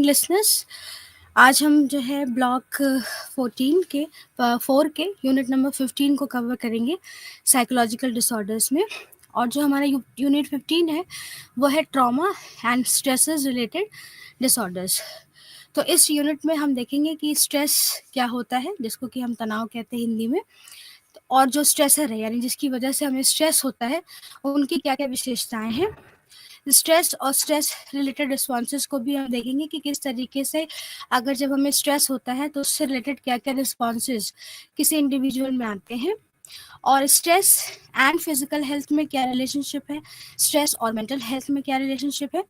Listeners. आज हम जो है ब्लॉक 14 के 4 के यूनिट नंबर 15 को कवर करेंगे साइकोलॉजिकल डिसऑर्डर्स में। और जो हमारा यूनिट 15 है वो है trauma and stresses related disorders. तो इस यूनिट में हम देखेंगे कि स्ट्रेस क्या होता है, जिसको कि हम तनाव कहते हैं हिंदी में, और जो स्ट्रेसर है यानी जिसकी वजह से हमें स्ट्रेस होता है उनकी क्या क्या विशेषताएं हैं। स्ट्रेस और स्ट्रेस रिलेटेड रिस्पॉन्सेज को भी हम देखेंगे कि किस तरीके से अगर जब हमें स्ट्रेस होता है तो उससे रिलेटेड क्या क्या रिस्पॉन्सेज किसी इंडिविजुअल में आते हैं, और स्ट्रेस एंड फिजिकल हेल्थ में क्या रिलेशनशिप है, स्ट्रेस और मेंटल हेल्थ में क्या रिलेशनशिप है।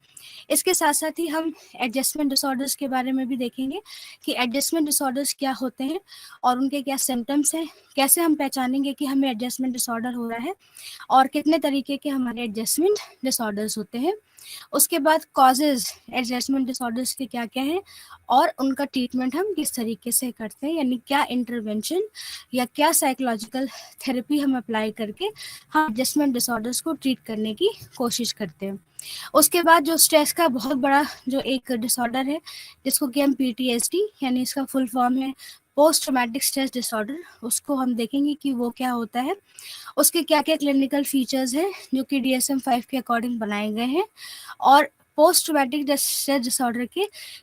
इसके साथ साथ ही हम एडजस्टमेंट डिसऑर्डर्स के बारे में भी देखेंगे कि एडजस्टमेंट डिसऑर्डर्स क्या होते हैं और उनके क्या सिम्टम्स हैं, कैसे हम पहचानेंगे कि हमें एडजस्टमेंट डिसऑर्डर हो रहा है, और कितने तरीके के हमारे एडजस्टमेंट डिसऑर्डर्स होते हैं। उसके बाद कॉजेज एडजस्टमेंट डिसऑर्डर्स के क्या क्या हैं और उनका ट्रीटमेंट हम किस तरीके से करते हैं, यानी क्या इंटरवेंशन या क्या साइकोलॉजिकल थेरेपी हम अप्लाई करके हम एडजस्टमेंट डिसऑर्डर्स को ट्रीट करने की कोशिश करते हैं। उसके बाद जो स्ट्रेस का बहुत बड़ा जो एक डिसऑर्डर है जिसको कि हम PTSD यानी इसका फुल फॉर्म है पोस्ट ट्रॉमेटिक स्ट्रेस डिसऑर्डर, उसको हम देखेंगे कि वो क्या होता है, उसके क्या क्या क्लिनिकल फीचर्स हैं जो कि DSM-5 के अकॉर्डिंग बनाए गए हैं, और पोस्ट ट्रॉमेटिक स्ट्रेस डिसऑर्डर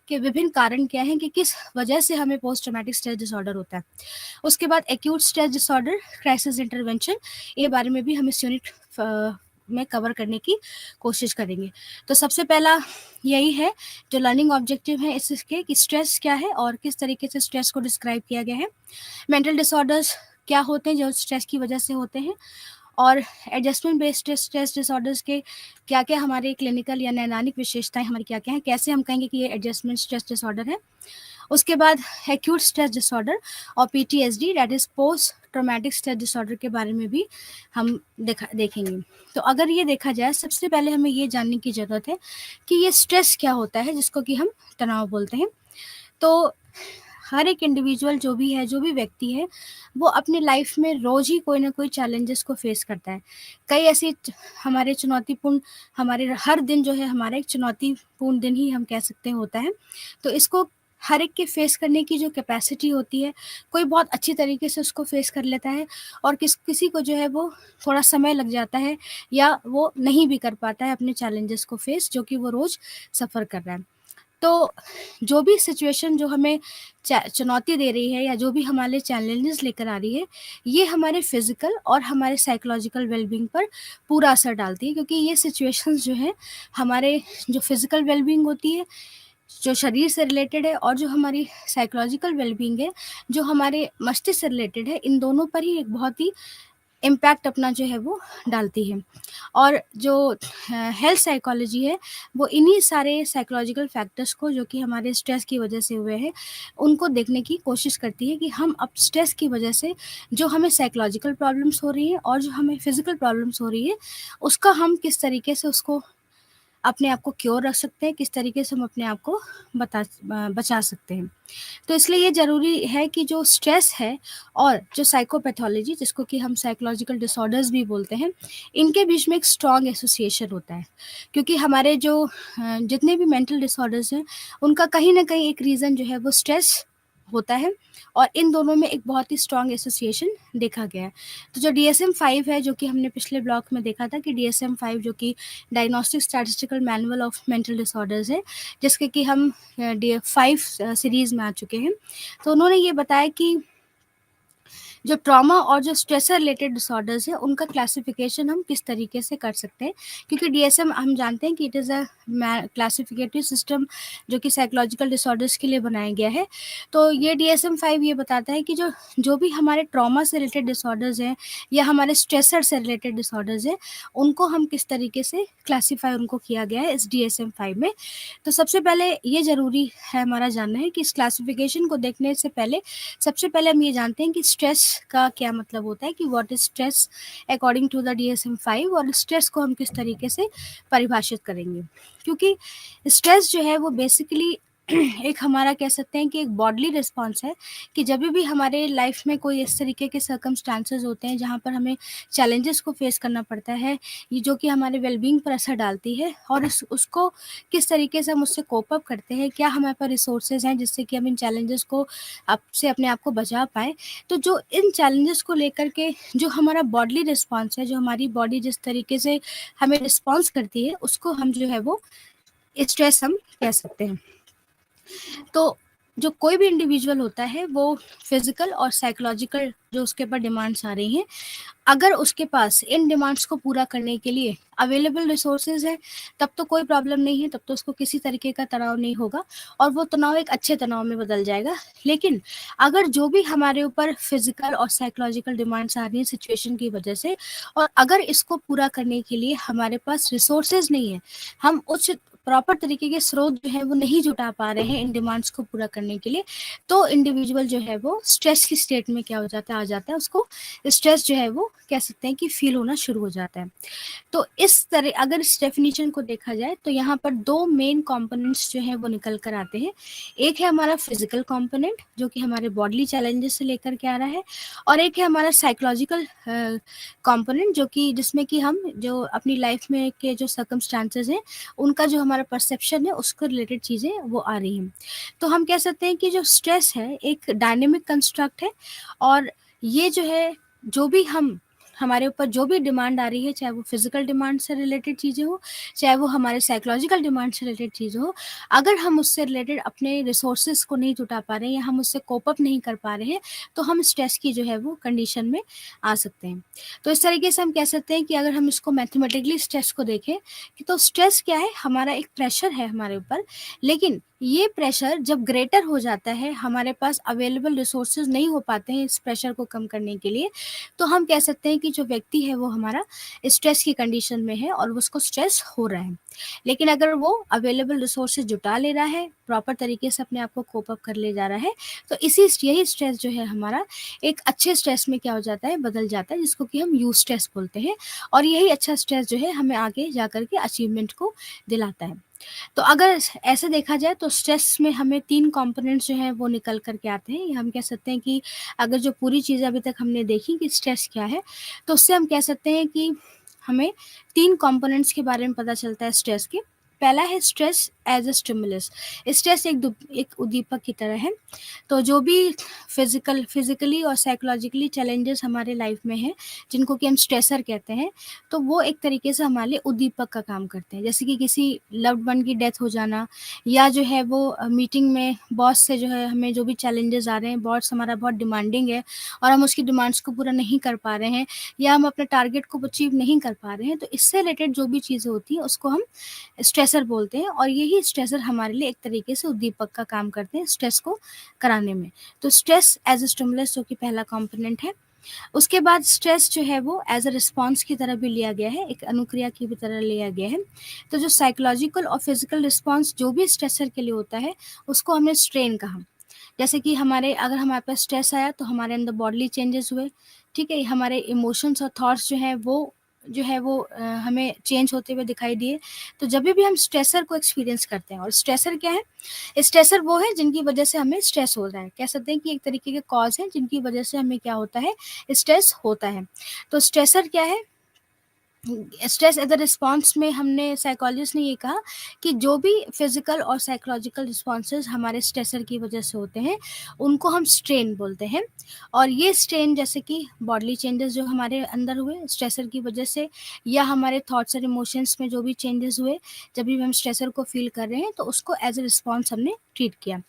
के विभिन्न कारण क्या हैं कि किस वजह से हमें पोस्ट ट्रॉमेटिक स्ट्रेस डिसऑर्डर होता है। उसके बाद acute stress disorder, crisis intervention, ये बारे में भी हम इस यूनिट में कवर करने की कोशिश करेंगे। तो सबसे पहला यही है जो लर्निंग ऑब्जेक्टिव है इसके कि स्ट्रेस क्या है और किस तरीके से स्ट्रेस को डिस्क्राइब किया गया है, मेंटल डिसऑर्डर्स क्या होते हैं जो स्ट्रेस की वजह से होते हैं, और एडजस्टमेंट बेस्ड स्ट्रेस डिसऑर्डर्स के क्या क्या हमारे क्लिनिकल या नैदानिक विशेषताएं हमारी क्या क्या हैं, कैसे हम कहेंगे कि ये एडजस्टमेंट स्ट्रेस डिसऑर्डर है। उसके बाद एक्यूट स्ट्रेस डिसऑर्डर और PTSD that is post traumatic stress disorder के बारे में भी हम देखेंगे। तो अगर ये देखा जाए, सबसे पहले हमें ये जानने की ज़रूरत है कि ये स्ट्रेस क्या होता है जिसको कि हम तनाव बोलते हैं। तो हर एक इंडिविजुअल जो भी व्यक्ति है वो अपनी लाइफ में रोज ही कोई ना कोई चैलेंजेस को फेस करता है। कई ऐसी हमारे चुनौतीपूर्ण, हमारे हर दिन जो है हमारा एक चुनौतीपूर्ण दिन ही हम कह सकते हैं होता है। तो इसको हर एक के फेस करने की जो कैपेसिटी होती है, कोई बहुत अच्छी तरीके से उसको फेस कर लेता है, और किसी को जो है वो थोड़ा समय लग जाता है या वो नहीं भी कर पाता है अपने चैलेंजेस को फेस जो कि वो रोज़ सफ़र कर रहा है। तो जो भी सिचुएशन जो हमें चुनौती दे रही है या जो भी हमारे चैलेंजेस लेकर आ रही है, ये हमारे फिजिकल और हमारे साइकोलॉजिकल वेलबींग पर पूरा असर डालती है, क्योंकि ये सिचुएशंस जो है हमारे जो फिजिकल वेलबींग होती है जो शरीर से रिलेटेड है, और जो हमारी साइकोलॉजिकल वेलबींग है जो हमारे मस्तिष्क से रिलेटेड है, इन दोनों पर ही एक बहुत ही इम्पैक्ट अपना जो है वो डालती है। और जो हेल्थ साइकोलॉजी है वो इन्हीं सारे साइकोलॉजिकल फैक्टर्स को जो कि हमारे स्ट्रेस की वजह से हुए हैं उनको देखने की कोशिश करती है कि हम अब स्ट्रेस की वजह से जो हमें साइकोलॉजिकल प्रॉब्लम्स हो रही है और जो हमें फिजिकल प्रॉब्लम्स हो रही है उसका हम किस तरीके से उसको अपने आप को क्योर रख सकते हैं, किस तरीके से हम अपने आप को बचा सकते हैं। तो इसलिए ये ज़रूरी है कि जो स्ट्रेस है और जो साइकोपैथोलॉजी जिसको कि हम साइकोलॉजिकल डिसऑर्डर्स भी बोलते हैं, इनके बीच में एक स्ट्रॉन्ग एसोसिएशन होता है, क्योंकि हमारे जो जितने भी मेंटल डिसऑर्डर्स हैं उनका कहीं ना कहीं एक रीज़न जो है वो स्ट्रेस होता है, और इन दोनों में एक बहुत ही स्ट्रॉन्ग एसोसिएशन देखा गया है। तो जो DSM-5 है, जो कि हमने पिछले ब्लॉक में देखा था कि DSM-5 जो कि diagnostic statistical manual of mental disorders है, जिसके कि हम DF5 सीरीज़ में आ चुके हैं। तो उन्होंने ये बताया कि जो ट्रॉमा और जो स्ट्रेस रिलेटेड डिसऑर्डर्स है उनका क्लासिफिकेशन हम किस तरीके से कर सकते हैं, क्योंकि DSM हम जानते हैं कि इट इज़ अ क्लासिफिकेटिव सिस्टम जो कि साइकोलॉजिकल डिसऑर्डर्स के लिए बनाया गया है। तो ये DSM-5 ये बताता है कि जो भी हमारे ट्रॉमा से रिलेटेड डिसऑर्डर्स हैं या हमारे स्ट्रेसर से रिलेटेड डिसऑर्डर्स हैं उनको हम किस तरीके से क्लासीफाई उनको किया गया है इस DSM-5 में। तो सबसे पहले ये ज़रूरी है हमारा जानना है कि इस क्लासिफिकेशन को देखने से पहले सबसे पहले हम ये जानते हैं कि स्ट्रेस का क्या मतलब होता है, कि what is stress according to the DSM-5, और स्ट्रेस को हम किस तरीके से परिभाषित करेंगे। क्योंकि स्ट्रेस जो है वो बेसिकली एक हमारा कह सकते हैं कि एक बॉडली रिस्पॉन्स है कि जब भी हमारे लाइफ में कोई इस तरीके के सर्कमस्टांसेस होते हैं जहाँ पर हमें चैलेंजेस को फेस करना पड़ता है, ये जो कि हमारे वेलबींग पर असर डालती है, और उसको किस तरीके से हम उससे कोप अप करते हैं, क्या हमारे पास रिसोर्सेज हैं जिससे कि हम इन चैलेंजेस को से अपने आप को बचा पाएँ। तो जो इन चैलेंजेस को लेकर के जो हमारा बॉडली रिस्पॉन्स है, जो हमारी बॉडी जिस तरीके से हमें रिस्पॉन्स करती है, उसको हम जो है वो स्ट्रेस हम कह सकते हैं। तो जो कोई भी इंडिविजुअल होता है वो फिजिकल और साइकोलॉजिकल जो उसके ऊपर डिमांड्स आ रही हैं, अगर उसके पास इन डिमांड्स को पूरा करने के लिए अवेलेबल रिसोर्सेज है, तब तो कोई प्रॉब्लम नहीं है, तब तो उसको किसी तरीके का तनाव नहीं होगा और वो तनाव एक अच्छे तनाव में बदल जाएगा। लेकिन अगर जो भी हमारे ऊपर फिजिकल और साइकोलॉजिकल डिमांड्स आ रही हैं सिचुएशन की वजह से, और अगर इसको पूरा करने के लिए हमारे पास रिसोर्सेज नहीं है, हम उस प्रॉपर तरीके के स्रोत जो है वो नहीं जुटा पा रहे हैं इन डिमांड्स को पूरा करने के लिए, तो इंडिविजुअल जो है वो स्ट्रेस की स्टेट में क्या हो जाता है, आ जाता है, उसको स्ट्रेस जो है वो कह सकते हैं कि फील होना शुरू हो जाता है। तो इस तरह अगर इस डेफिनेशन को देखा जाए तो यहाँ पर दो मेन कंपोनेंट्स जो हैं वो निकल कर आते हैं। एक है हमारा फिजिकल कंपोनेंट जो कि हमारे बॉडली चैलेंजेस से लेकर के आ रहा है, और एक है हमारा साइकोलॉजिकल कंपोनेंट जो कि जिसमें कि हम जो अपनी लाइफ में के जो सर्कमस्टांसेस हैं उनका जो हमारा परसेप्शन है उसको रिलेटेड चीज़ें वो आ रही हैं। तो हम कह सकते हैं कि जो स्ट्रेस है एक डायनेमिक कंस्ट्रक्ट है, और ये जो है जो भी हमारे ऊपर जो भी डिमांड आ रही है, चाहे वो फिजिकल डिमांड से रिलेटेड चीज़ें हो, चाहे वो हमारे साइकोलॉजिकल डिमांड से रिलेटेड चीज़ें हो, अगर हम उससे रिलेटेड अपने रिसोर्सेज को नहीं जुटा पा रहे हैं या हम उससे कोप अप नहीं कर पा रहे हैं, तो हम स्ट्रेस की जो है वो कंडीशन में आ सकते हैं। तो इस तरीके से हम कह सकते हैं कि अगर हम इसको मैथमेटिकली स्ट्रेस को देखें कि तो स्ट्रेस क्या है, हमारा एक प्रेशर है हमारे ऊपर, लेकिन ये प्रेशर जब ग्रेटर हो जाता है, हमारे पास अवेलेबल रिसोर्सेज नहीं हो पाते हैं इस प्रेशर को कम करने के लिए, तो हम कह सकते हैं कि जो व्यक्ति है वो हमारा स्ट्रेस की कंडीशन में है और उसको स्ट्रेस हो रहा है। लेकिन अगर वो अवेलेबल रिसोर्सेज जुटा ले रहा है, प्रॉपर तरीके से अपने आप को कोप अप कर ले जा रहा है, तो यही स्ट्रेस जो है हमारा एक अच्छे स्ट्रेस में क्या हो जाता है, बदल जाता है, जिसको कि हम यू स्ट्रेस बोलते हैं। और यही अच्छा स्ट्रेस जो है हमें आगे जाकर के अचीवमेंट को दिलाता है। तो अगर ऐसे देखा जाए तो स्ट्रेस में हमें 3 कंपोनेंट्स जो हैं वो निकल कर के आते हैं। हम कह सकते हैं कि अगर जो पूरी चीज़ें अभी तक हमने देखी कि स्ट्रेस क्या है, तो उससे हम कह सकते हैं कि हमें 3 कंपोनेंट्स के बारे में पता चलता है स्ट्रेस के। पहला है stress as a stimulus. Stress एक उद्दीपक की तरह है। तो जो भी फिज़िकली और साइकोलॉजिकली चैलेंजेस हमारे लाइफ में हैं, जिनको कि हम स्ट्रेसर कहते हैं, तो वो एक तरीके से हमारे लिए उद्दीपक का काम करते हैं। जैसे कि किसी लव्ड वन की डेथ हो जाना, या जो है वो मीटिंग में बॉस से जो है हमें जो भी चैलेंजेस आ रहे हैं, बॉस हमारा बहुत डिमांडिंग है और हम उसकी डिमांड्स को पूरा नहीं कर पा रहे हैं, या हम अपने टारगेट को अचीव नहीं कर पा रहे हैं, तो इससे रिलेटेड जो भी चीज़ें होती हैं उसको हम स्ट्रेसर बोलते हैं, और यही स्ट्रेसर हमारे लिए एक तरीके से उद्दीपक का काम करते हैं स्ट्रेस को कराने में। तो स्ट्रेस एज अ स्टिमुलस जो कि पहला कंपोनेंट है। उसके बाद स्ट्रेस जो है वो एज अ रिस्पॉन्स की तरह भी लिया गया है, एक अनुक्रिया की भी तरह लिया गया है। तो जो साइकोलॉजिकल और फिजिकल रिस्पॉन्स जो भी स्ट्रेसर के लिए होता है, उसको हमने स्ट्रेन कहा। जैसे कि अगर हमारे पास स्ट्रेस आया तो हमारे अंदर बॉडली चेंजेस हुए, ठीक है, हमारे इमोशंस और थॉट्स जो है वो हमें चेंज होते हुए दिखाई दिए। तो जब भी हम स्ट्रेसर को एक्सपीरियंस करते हैं, और स्ट्रेसर क्या है, स्ट्रेसर वो है जिनकी वजह से हमें स्ट्रेस हो रहा है, कह सकते हैं कि एक तरीके के कॉज है जिनकी वजह से हमें क्या होता है, स्ट्रेस होता है। तो स्ट्रेसर क्या है, स्ट्रेस एज अ रिस्पॉन्स में हमने साइकोलॉजिस्ट ने ये कहा कि जो भी फिजिकल और साइकोलॉजिकल रिस्पॉन्सेज हमारे स्ट्रेसर की वजह से होते हैं, उनको हम स्ट्रेन बोलते हैं। और ये स्ट्रेन जैसे कि बॉडली चेंजेस जो हमारे अंदर हुए स्ट्रेसर की वजह से, या हमारे थॉट्स और इमोशंस में जो भी चेंजेस हुए जब भी हम स्ट्रेसर को फील कर रहे हैं, तो उसको एज अ रिस्पॉन्स हमने ट्रीट किया।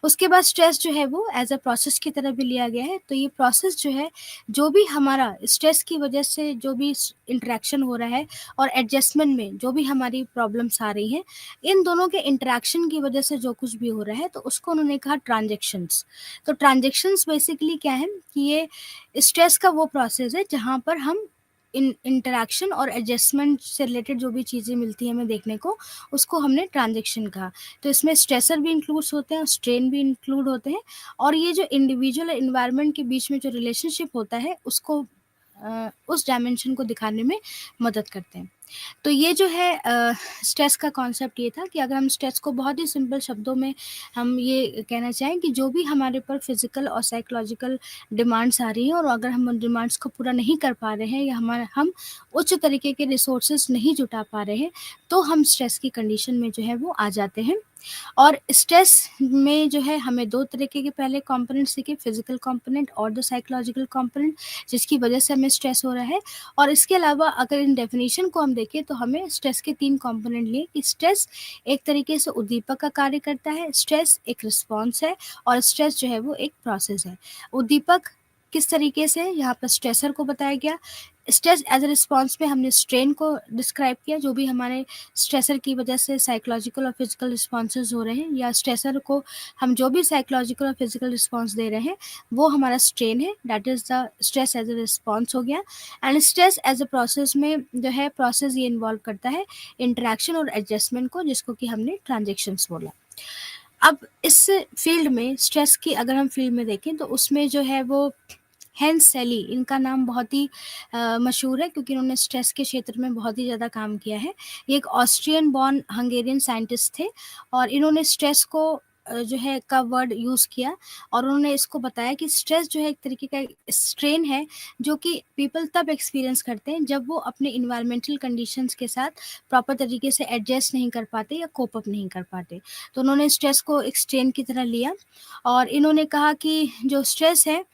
उसके बाद स्ट्रेस जो है वो एज अ प्रोसेस की तरह भी लिया गया है। तो ये प्रोसेस जो है, जो भी हमारा स्ट्रेस की वजह से जो भी इंटरेक्शन हो रहा है और एडजस्टमेंट में जो भी हमारी प्रॉब्लम्स आ रही हैं, इन दोनों के इंटरेक्शन की वजह से जो कुछ भी हो रहा है, तो उसको उन्होंने कहा ट्रांजेक्शन्स। तो ट्रांजेक्शन्स बेसिकली क्या है कि ये स्ट्रेस का वो प्रोसेस है जहाँ पर हम इंटरेक्शन और एडजस्टमेंट से रिलेटेड जो भी चीज़ें मिलती हैं हमें देखने को, उसको हमने ट्रांजेक्शन कहा। तो इसमें स्ट्रेसर भी इंक्लूड्स होते हैं और स्ट्रेन भी इंक्लूड होते हैं, और ये जो इंडिविजुअल और इन्वायरमेंट के बीच में जो रिलेशनशिप होता है उसको उस डायमेंशन को दिखाने में मदद करते हैं। तो ये जो है स्ट्रेस का कॉन्सेप्ट ये था कि अगर हम स्ट्रेस को बहुत ही सिंपल शब्दों में हम ये कहना चाहें कि जो भी हमारे ऊपर फिजिकल और साइकोलॉजिकल डिमांड्स आ रही हैं और अगर हम उन डिमांड्स को पूरा नहीं कर पा रहे हैं या हम उच्च तरीके के रिसोर्सेज नहीं जुटा पा रहे हैं, तो हम स्ट्रेस की कंडीशन में जो है वो आ जाते हैं। और स्ट्रेस में जो है हमें 2 तरीके के पहले कंपोनेंट्स दिखे, फिजिकल कंपोनेंट और द साइकोलॉजिकल कंपोनेंट, जिसकी वजह से हमें स्ट्रेस हो रहा है। और इसके अलावा अगर इन डेफिनेशन को हम देखें तो हमें स्ट्रेस के 3 कंपोनेंट लिए कि स्ट्रेस एक तरीके से उद्दीपक का कार्य करता है, स्ट्रेस एक रिस्पॉन्स है और स्ट्रेस जो है वो एक प्रोसेस है। उद्दीपक किस तरीके से, यहाँ पर स्ट्रेसर को बताया गया। स्ट्रेस एज अ रिस्पॉन्स में हमने स्ट्रेन को डिस्क्राइब किया, जो भी हमारे स्ट्रेसर की वजह से साइकोलॉजिकल और फिजिकल रिस्पॉन्सेज हो रहे हैं, या स्ट्रेसर को हम जो भी साइकोलॉजिकल और फिजिकल रिस्पॉन्स दे रहे हैं वो हमारा स्ट्रेन है, that is the stress as a response हो गया। And stress as a process में जो है प्रोसेस ये इन्वॉल्व करता है इंटरेक्शन और एडजस्टमेंट को, जिसको कि हमने ट्रांजेक्शन्स बोला। अब इस फील्ड में स्ट्रेस की अगर हम फील्ड में देखें तो उसमें जो है वो हेंस सेली, इनका नाम बहुत ही मशहूर है क्योंकि इन्होंने स्ट्रेस के क्षेत्र में बहुत ही ज़्यादा काम किया है। ये एक ऑस्ट्रियन बॉर्न हंगेरियन साइंटिस्ट थे और इन्होंने स्ट्रेस को जो है का वर्ड यूज़ किया और उन्होंने इसको बताया कि स्ट्रेस जो है एक तरीके का स्ट्रेन है जो कि पीपल तब एक्सपीरियंस करते हैं जब वो अपने इन्वायरमेंटल कंडीशंस के साथ प्रॉपर तरीके से एडजस्ट नहीं कर पाते या कोप अप नहीं कर पाते। तो उन्होंने स्ट्रेस को एक स्ट्रेन की तरह लिया और इन्होंने कहा कि जो स्ट्रेस है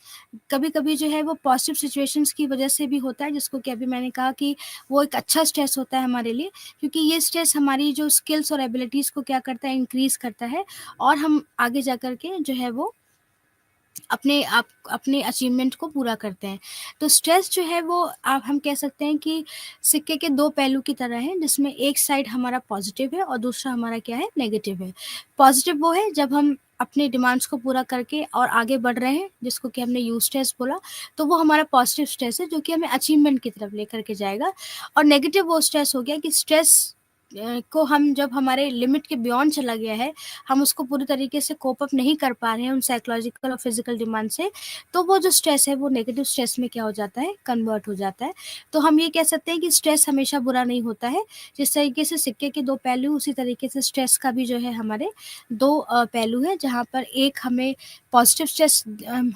कभी-कभी जो है वो पॉज़िटिव सिचुएशंस की वजह से भी होता है, जिसको कि अभी मैंने कहा कि वो एक अच्छा स्ट्रेस होता है हमारे लिए, क्योंकि ये स्ट्रेस हमारी जो स्किल्स और एबिलिटीज़ को क्या करता है, इंक्रीज़ करता है और हम आगे जा कर के जो है वो अपने अचीवमेंट को पूरा करते हैं। तो स्ट्रेस जो है वो आप हम कह सकते हैं कि सिक्के के 2 पहलू की तरह है, जिसमें एक साइड हमारा पॉज़िटिव है और दूसरा हमारा क्या है, नेगेटिव है। पॉज़िटिव वो है जब हम अपने डिमांड्स को पूरा करके और आगे बढ़ रहे हैं, जिसको कि हमने यू स्ट्रेस बोला, तो वो हमारा पॉज़िटिव स्ट्रेस है जो कि हमें अचीवमेंट की तरफ लेकर के जाएगा। और नेगेटिव वो स्ट्रेस हो गया कि स्ट्रेस को हम जब हमारे लिमिट के बियॉन्ड चला गया है, हम उसको पूरी तरीके से कोप अप नहीं कर पा रहे हैं उन साइकोलॉजिकल और फिजिकल डिमांड से, तो वो जो स्ट्रेस है वो नेगेटिव स्ट्रेस में क्या हो जाता है, कन्वर्ट हो जाता है। तो हम ये कह सकते हैं कि स्ट्रेस हमेशा बुरा नहीं होता है। जिस तरीके से सिक्के के 2 पहलू, उसी तरीके से स्ट्रेस का भी जो है हमारे 2 पहलू हैं, जहाँ पर एक हमें पॉजिटिव स्ट्रेस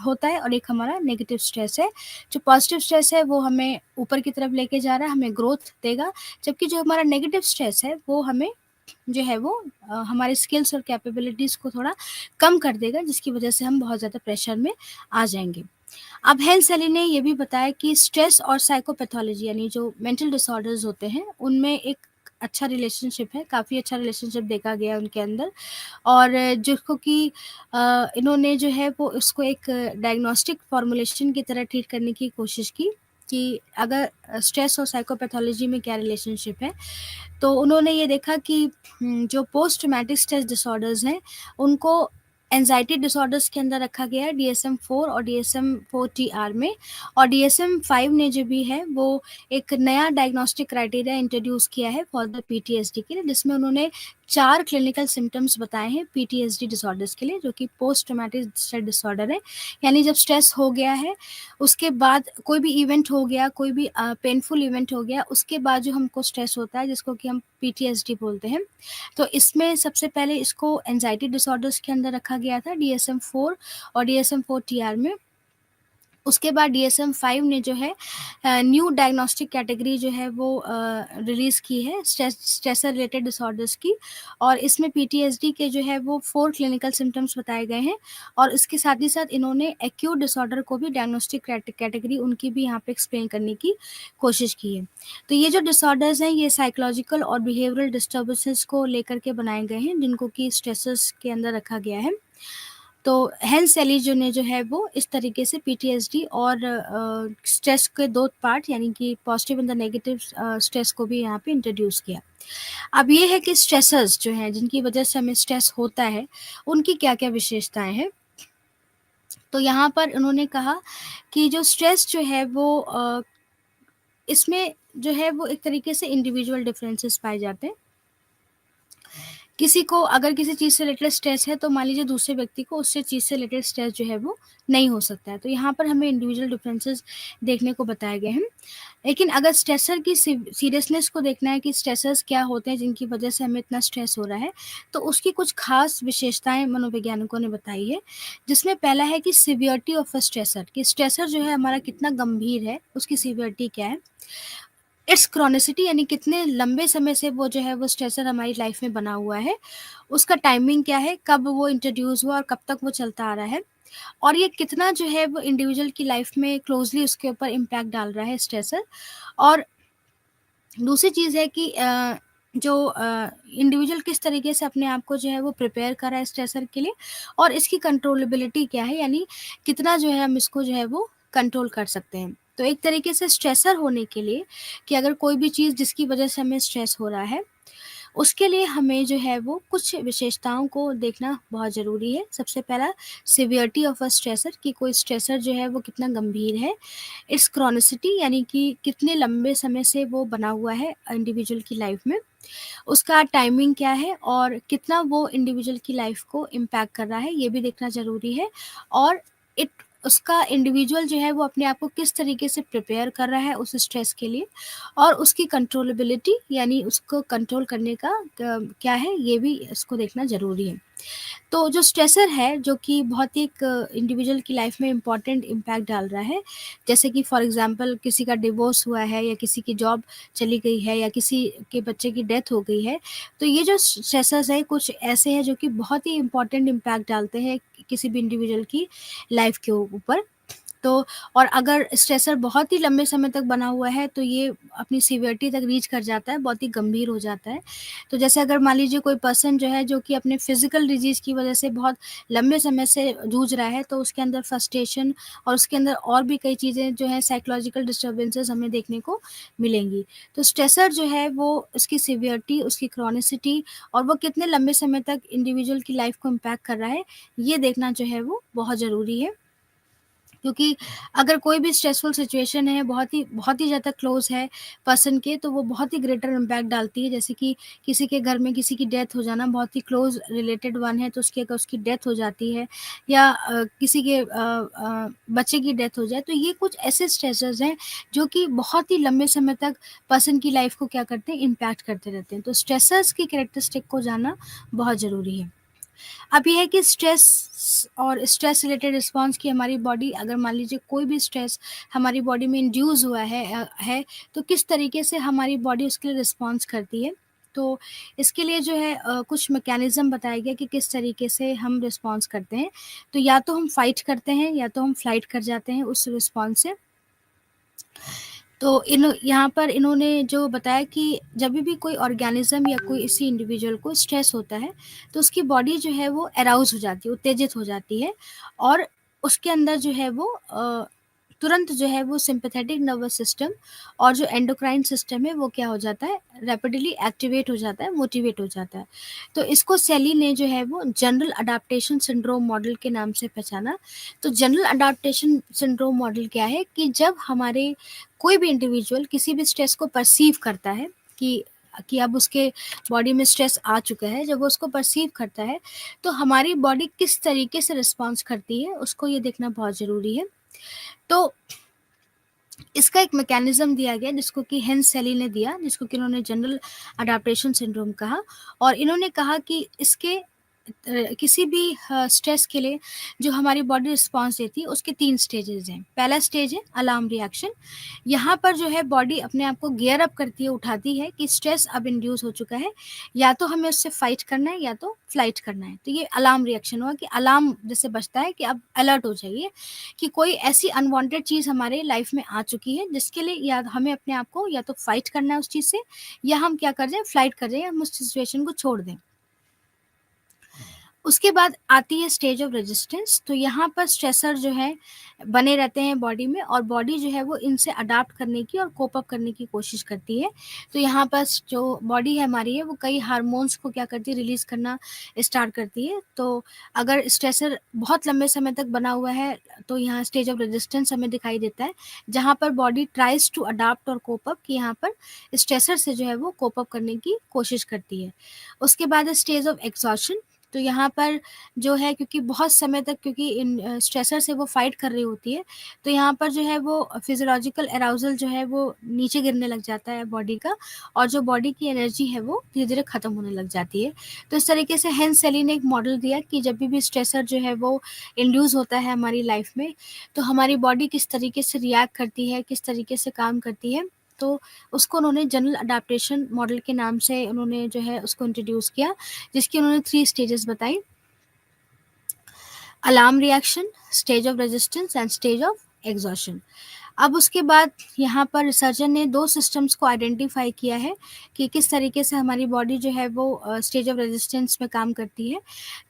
होता है और एक हमारा नेगेटिव स्ट्रेस है। जो पॉजिटिव स्ट्रेस है वो हमें ऊपर की तरफ लेके जा रहा है, हमें ग्रोथ देगा, जबकि जो हमारा नेगेटिव स्ट्रेस है वो हमें जो है वो हमारे स्किल्स और कैपेबिलिटीज़ को थोड़ा कम कर देगा, जिसकी वजह से हम बहुत ज़्यादा प्रेशर में आ जाएँगे। अब हेल्थ सेली ने ये भी बताया कि स्ट्रेस और साइकोपैथोलॉजी यानी जो मेंटल डिसऑर्डर्स होते हैं, उनमें एक अच्छा रिलेशनशिप है, काफ़ी अच्छा रिलेशनशिप देखा गया है उनके अंदर। और जिसको कि इन्होंने जो है वो उसको एक डायग्नोस्टिक फॉर्मुलेशन की तरह ट्रीट करने की कोशिश की कि अगर स्ट्रेस और साइकोपैथोलॉजी में क्या रिलेशनशिप है। तो उन्होंने ये देखा कि जो पोस्ट ट्रॉमेटिक स्ट्रेस डिसऑर्डर्स हैं, उनको एंजाइटी डिसऑर्डर्स के अंदर रखा गया है DSM-4 और DSM-4 में। और DSM-5 ने जो भी है वो एक नया डायग्नोस्टिक क्राइटेरिया इंट्रोड्यूस किया है फॉर द PTSD के लिए, जिसमें उन्होंने 4 क्लिनिकल सिम्पटम्स बताए हैं PTSD डिसऑर्डर्स के लिए, जो कि पोस्ट ट्रॉमेटिक स्ट्रेस डिसऑर्डर है। यानी जब स्ट्रेस हो गया है, उसके बाद कोई भी इवेंट हो गया, कोई भी पेनफुल इवेंट हो गया, उसके बाद जो हमको स्ट्रेस होता है, जिसको कि हम PTSD बोलते हैं। तो इसमें सबसे पहले इसको एंजाइटी डिसऑर्डर्स के अंदर रखा गया था DSM-4 और DSM-4 में। उसके बाद DSM-5 ने जो है न्यू डायग्नोस्टिक कैटेगरी जो है वो रिलीज़ की है स्ट्रेसर रिलेटेड डिसऑर्डर्स की, और इसमें PTSD के जो है वो 4 क्लिनिकल सिम्पटम्स बताए गए हैं। और इसके साथ ही साथ इन्होंने एक्यूट डिसऑर्डर को भी डायग्नोस्टिक कैटेगरी उनकी भी यहाँ पे एक्सप्लेन करने की कोशिश की है। तो ये जो डिसऑर्डर्स हैं ये साइकोलॉजिकल और बिहेवियरल डिस्टर्बेंसेस को लेकर के बनाए गए हैं, जिनको कि स्ट्रेसर्स के अंदर रखा गया है। तो हेल्थ सेली ने जो है वो इस तरीके से PTSD और स्ट्रेस के 2 पार्ट यानी कि positive and the negative stress को भी यहाँ पे इंट्रोड्यूस किया। अब ये है कि स्ट्रेसर्स जो हैं जिनकी वजह से हमें स्ट्रेस होता है, उनकी क्या-क्या विशेषताएँ हैं। तो यहाँ पर उन्होंने कहा कि जो स्ट्रेस जो है वो इसमें जो है वो एक तरीके से इंडिविजुअल डिफरेंसेस पाए जाते हैं। किसी को अगर किसी चीज़ से रिलेटेड स्ट्रेस है, तो मान लीजिए दूसरे व्यक्ति को उससे चीज़ से रिलेटेड स्ट्रेस जो है वो नहीं हो सकता है। तो यहाँ पर हमें इंडिविजुअल डिफरेंसेस देखने को बताए गए हैं। लेकिन अगर स्ट्रेसर की सीरियसनेस को देखना है कि स्ट्रेसर्स क्या होते हैं जिनकी वजह से हमें इतना स्ट्रेस हो रहा है, तो उसकी कुछ खास विशेषताएं मनोवैज्ञानिकों ने बताई है, जिसमें पहला है कि सिवियरिटी ऑफ अ स्ट्रेसर, कि स्ट्रेसर जो है हमारा कितना गंभीर है, उसकी सिवियरिटी क्या है। इट्स क्रॉनिसिटी, यानी कितने लंबे समय से वो जो है वो स्ट्रेसर हमारी लाइफ में बना हुआ है, उसका टाइमिंग क्या है, कब वो इंट्रोड्यूस हुआ और कब तक वो चलता आ रहा है, और ये कितना जो है वो इंडिविजुअल की लाइफ में क्लोजली उसके ऊपर इम्पैक्ट डाल रहा है स्ट्रेसर। और दूसरी चीज़ है कि जो इंडिविजुअल किस तरीके से अपने आप को जो है वो प्रिपेयर कर रहा है स्ट्रेसर के लिए, और इसकी कंट्रोलेबिलिटी क्या है, यानी कितना जो है हम इसको जो है वो कंट्रोल कर सकते हैं। तो एक तरीके से स्ट्रेसर होने के लिए, कि अगर कोई भी चीज़ जिसकी वजह से हमें स्ट्रेस हो रहा है, उसके लिए हमें जो है वो कुछ विशेषताओं को देखना बहुत ज़रूरी है। सबसे पहला, सिवियरिटी ऑफ अ स्ट्रेसर, कि कोई स्ट्रेसर जो है वो कितना गंभीर है। इट्स क्रॉनिसिटी, यानी कि कितने लंबे समय से वो बना हुआ है इंडिविजुअल की लाइफ में। उसका टाइमिंग क्या है और कितना वो इंडिविजुअल की लाइफ को इम्पैक्ट कर रहा है, ये भी देखना ज़रूरी है। और इट उसका इंडिविजुअल जो है वो अपने आप को किस तरीके से प्रिपेयर कर रहा है उस स्ट्रेस के लिए, और उसकी कंट्रोलेबिलिटी, यानी उसको कंट्रोल करने का क्या है, ये भी इसको देखना ज़रूरी है। तो जो स्ट्रेसर है, जो कि बहुत ही एक इंडिविजुअल की लाइफ में इम्पॉर्टेंट इम्पैक्ट डाल रहा है, जैसे कि फॉर एग्जांपल किसी का डिवोर्स हुआ है, या किसी की जॉब चली गई है, या किसी के बच्चे की डेथ हो गई है, तो ये जो स्ट्रेसर्स है कुछ ऐसे हैं जो कि बहुत ही इम्पॉर्टेंट इम्पैक्ट डालते हैं किसी भी इंडिविजुअल की लाइफ के ऊपर। तो और अगर स्ट्रेसर बहुत ही लंबे समय तक बना हुआ है, तो ये अपनी सीवियरिटी तक रीच कर जाता है, बहुत ही गंभीर हो जाता है। तो जैसे अगर मान लीजिए कोई पर्सन जो है, जो कि अपने फिजिकल डिजीज़ की वजह से बहुत लंबे समय से जूझ रहा है, तो उसके अंदर फ्रस्ट्रेशन और उसके अंदर और भी कई चीज़ें जो है, साइकोलॉजिकल डिस्टर्बेंसेस हमें देखने को मिलेंगी। तो स्ट्रेसर जो है वो उसकी सीवियरिटी, उसकी क्रॉनिसिटी, और वो कितने लंबे समय तक इंडिविजुअल की लाइफ को इम्पैक्ट कर रहा है, ये देखना जो है वो बहुत ज़रूरी है। क्योंकि अगर कोई भी स्ट्रेसफुल सिचुएशन है, बहुत ही ज़्यादा क्लोज़ है पर्सन के, तो वो बहुत ही ग्रेटर इम्पैक्ट डालती है। जैसे कि किसी के घर में किसी की डेथ हो जाना, बहुत ही क्लोज़ रिलेटेड वन है, तो उसकी अगर उसकी डेथ हो जाती है, या किसी के बच्चे की डेथ हो जाए, तो ये कुछ ऐसे स्ट्रेसर्स हैं जो कि बहुत ही लंबे समय तक पर्सन की लाइफ को क्या करते हैं, इम्पैक्ट करते रहते हैं। तो स्ट्रेसर्स की कैरेक्टरिस्टिक को जानना बहुत ज़रूरी है। अब ये है कि स्ट्रेस और स्ट्रेस रिलेटेड रिस्पॉन्स की हमारी बॉडी, अगर मान लीजिए कोई भी स्ट्रेस हमारी बॉडी में इंड्यूस हुआ है, तो किस तरीके से हमारी बॉडी उसके लिए रिस्पॉन्स करती है। तो इसके लिए जो है कुछ मैकेनिज़्म बताया गया कि किस तरीके से हम रिस्पॉन्स करते हैं। तो या तो हम फाइट करते हैं, या तो हम फ्लाइट कर जाते हैं उस रिस्पॉन्स से। तो इन यहाँ पर इन्होंने जो बताया कि जब भी कोई ऑर्गेनिज्म या कोई इसी इंडिविजुअल को स्ट्रेस होता है, तो उसकी बॉडी जो है वो अराउज़ हो जाती है, उत्तेजित हो जाती है, और उसके अंदर जो है वो तुरंत जो है वो सिम्पैथेटिक नर्वस सिस्टम और जो एंडोक्राइन सिस्टम है वो क्या हो जाता है, रैपिडली एक्टिवेट हो जाता है, मोटिवेट हो जाता है। तो इसको सेली ने जो है वो जनरल अडैप्टेशन सिंड्रोम मॉडल के नाम से पहचाना। तो जनरल अडैप्टेशन सिंड्रोम मॉडल क्या है, कि जब हमारे कोई भी इंडिविजुअल किसी भी स्ट्रेस को परसीव करता है, कि अब उसके बॉडी में स्ट्रेस आ चुका है, जब वो उसको परसीव करता है, तो हमारी बॉडी किस तरीके से रिस्पॉन्स करती है, उसको ये देखना बहुत ज़रूरी है। तो इसका एक मैकेनिज़्म दिया गया जिसको कि हेंस सेली ने दिया, जिसको कि इन्होंने जनरल अडैप्टेशन सिंड्रोम कहा, और इन्होंने कहा कि इसके किसी भी स्ट्रेस के लिए जो हमारी बॉडी रिस्पॉन्स देती है, उसके 3 स्टेजेज़ हैं। पहला स्टेज है अलार्म रिएक्शन। यहाँ पर जो है बॉडी अपने आप को गियर अप करती है, उठाती है कि स्ट्रेस अब इंड्यूस हो चुका है, या तो हमें उससे फाइट करना है, या तो फ्लाइट करना है। तो ये अलार्म रिएक्शन हुआ, कि अलार्म जैसे बजता है कि अब अलर्ट हो जाइए, कि कोई ऐसी अनवांटेड चीज़ हमारे लाइफ में आ चुकी है, जिसके लिए या हमें अपने आप को या तो फाइट करना है उस चीज़ से, या हम क्या कर जाएँ, फ्लाइट कर जाएँ, हम उस सिचुएशन को छोड़ दें। उसके बाद आती है स्टेज ऑफ रेजिस्टेंस। तो यहाँ पर स्ट्रेसर जो है बने रहते हैं बॉडी में, और बॉडी जो है वो इनसे अडाप्ट करने की और कोप अप करने की कोशिश करती है। तो यहाँ पर जो बॉडी है हमारी है, वो कई हार्मोन्स को क्या करती है, रिलीज़ करना स्टार्ट करती है। तो अगर स्ट्रेसर बहुत लंबे समय तक बना हुआ है, तो यहाँ स्टेज ऑफ रेजिस्टेंस हमें दिखाई देता है, जहाँ पर बॉडी ट्राइज टू अडाप्ट और कोप अप, कि यहाँ पर स्ट्रेसर से जो है वो कोप अप करने की कोशिश करती है। उसके बाद स्टेज ऑफ एग्जॉशन। तो यहाँ पर जो है, क्योंकि बहुत समय तक क्योंकि इन स्ट्रेसर से वो फाइट कर रही होती है, तो यहाँ पर जो है वो फिजियोलॉजिकल अराउजल जो है वो नीचे गिरने लग जाता है बॉडी का, और जो बॉडी की एनर्जी है वो धीरे धीरे खत्म होने लग जाती है। तो इस तरीके से हेंस सेली ने एक मॉडल दिया कि जब भी स्ट्रेसर जो है वो इंड्यूस होता है हमारी लाइफ में, तो हमारी बॉडी किस तरीके से रिएक्ट करती है, किस तरीके से काम करती है। तो उसको उन्होंने जनरल अडेप्टेशन मॉडल के नाम से उन्होंने जो है उसको इंट्रोड्यूस किया, जिसकी उन्होंने 3 स्टेजेस बताई: alarm reaction, stage of resistance and stage of exhaustion. अब उसके बाद यहाँ पर रिसर्चर ने 2 सिस्टम्स को आइडेंटिफाई किया है कि किस तरीके से हमारी बॉडी जो है वो स्टेज ऑफ रेजिस्टेंस में काम करती है।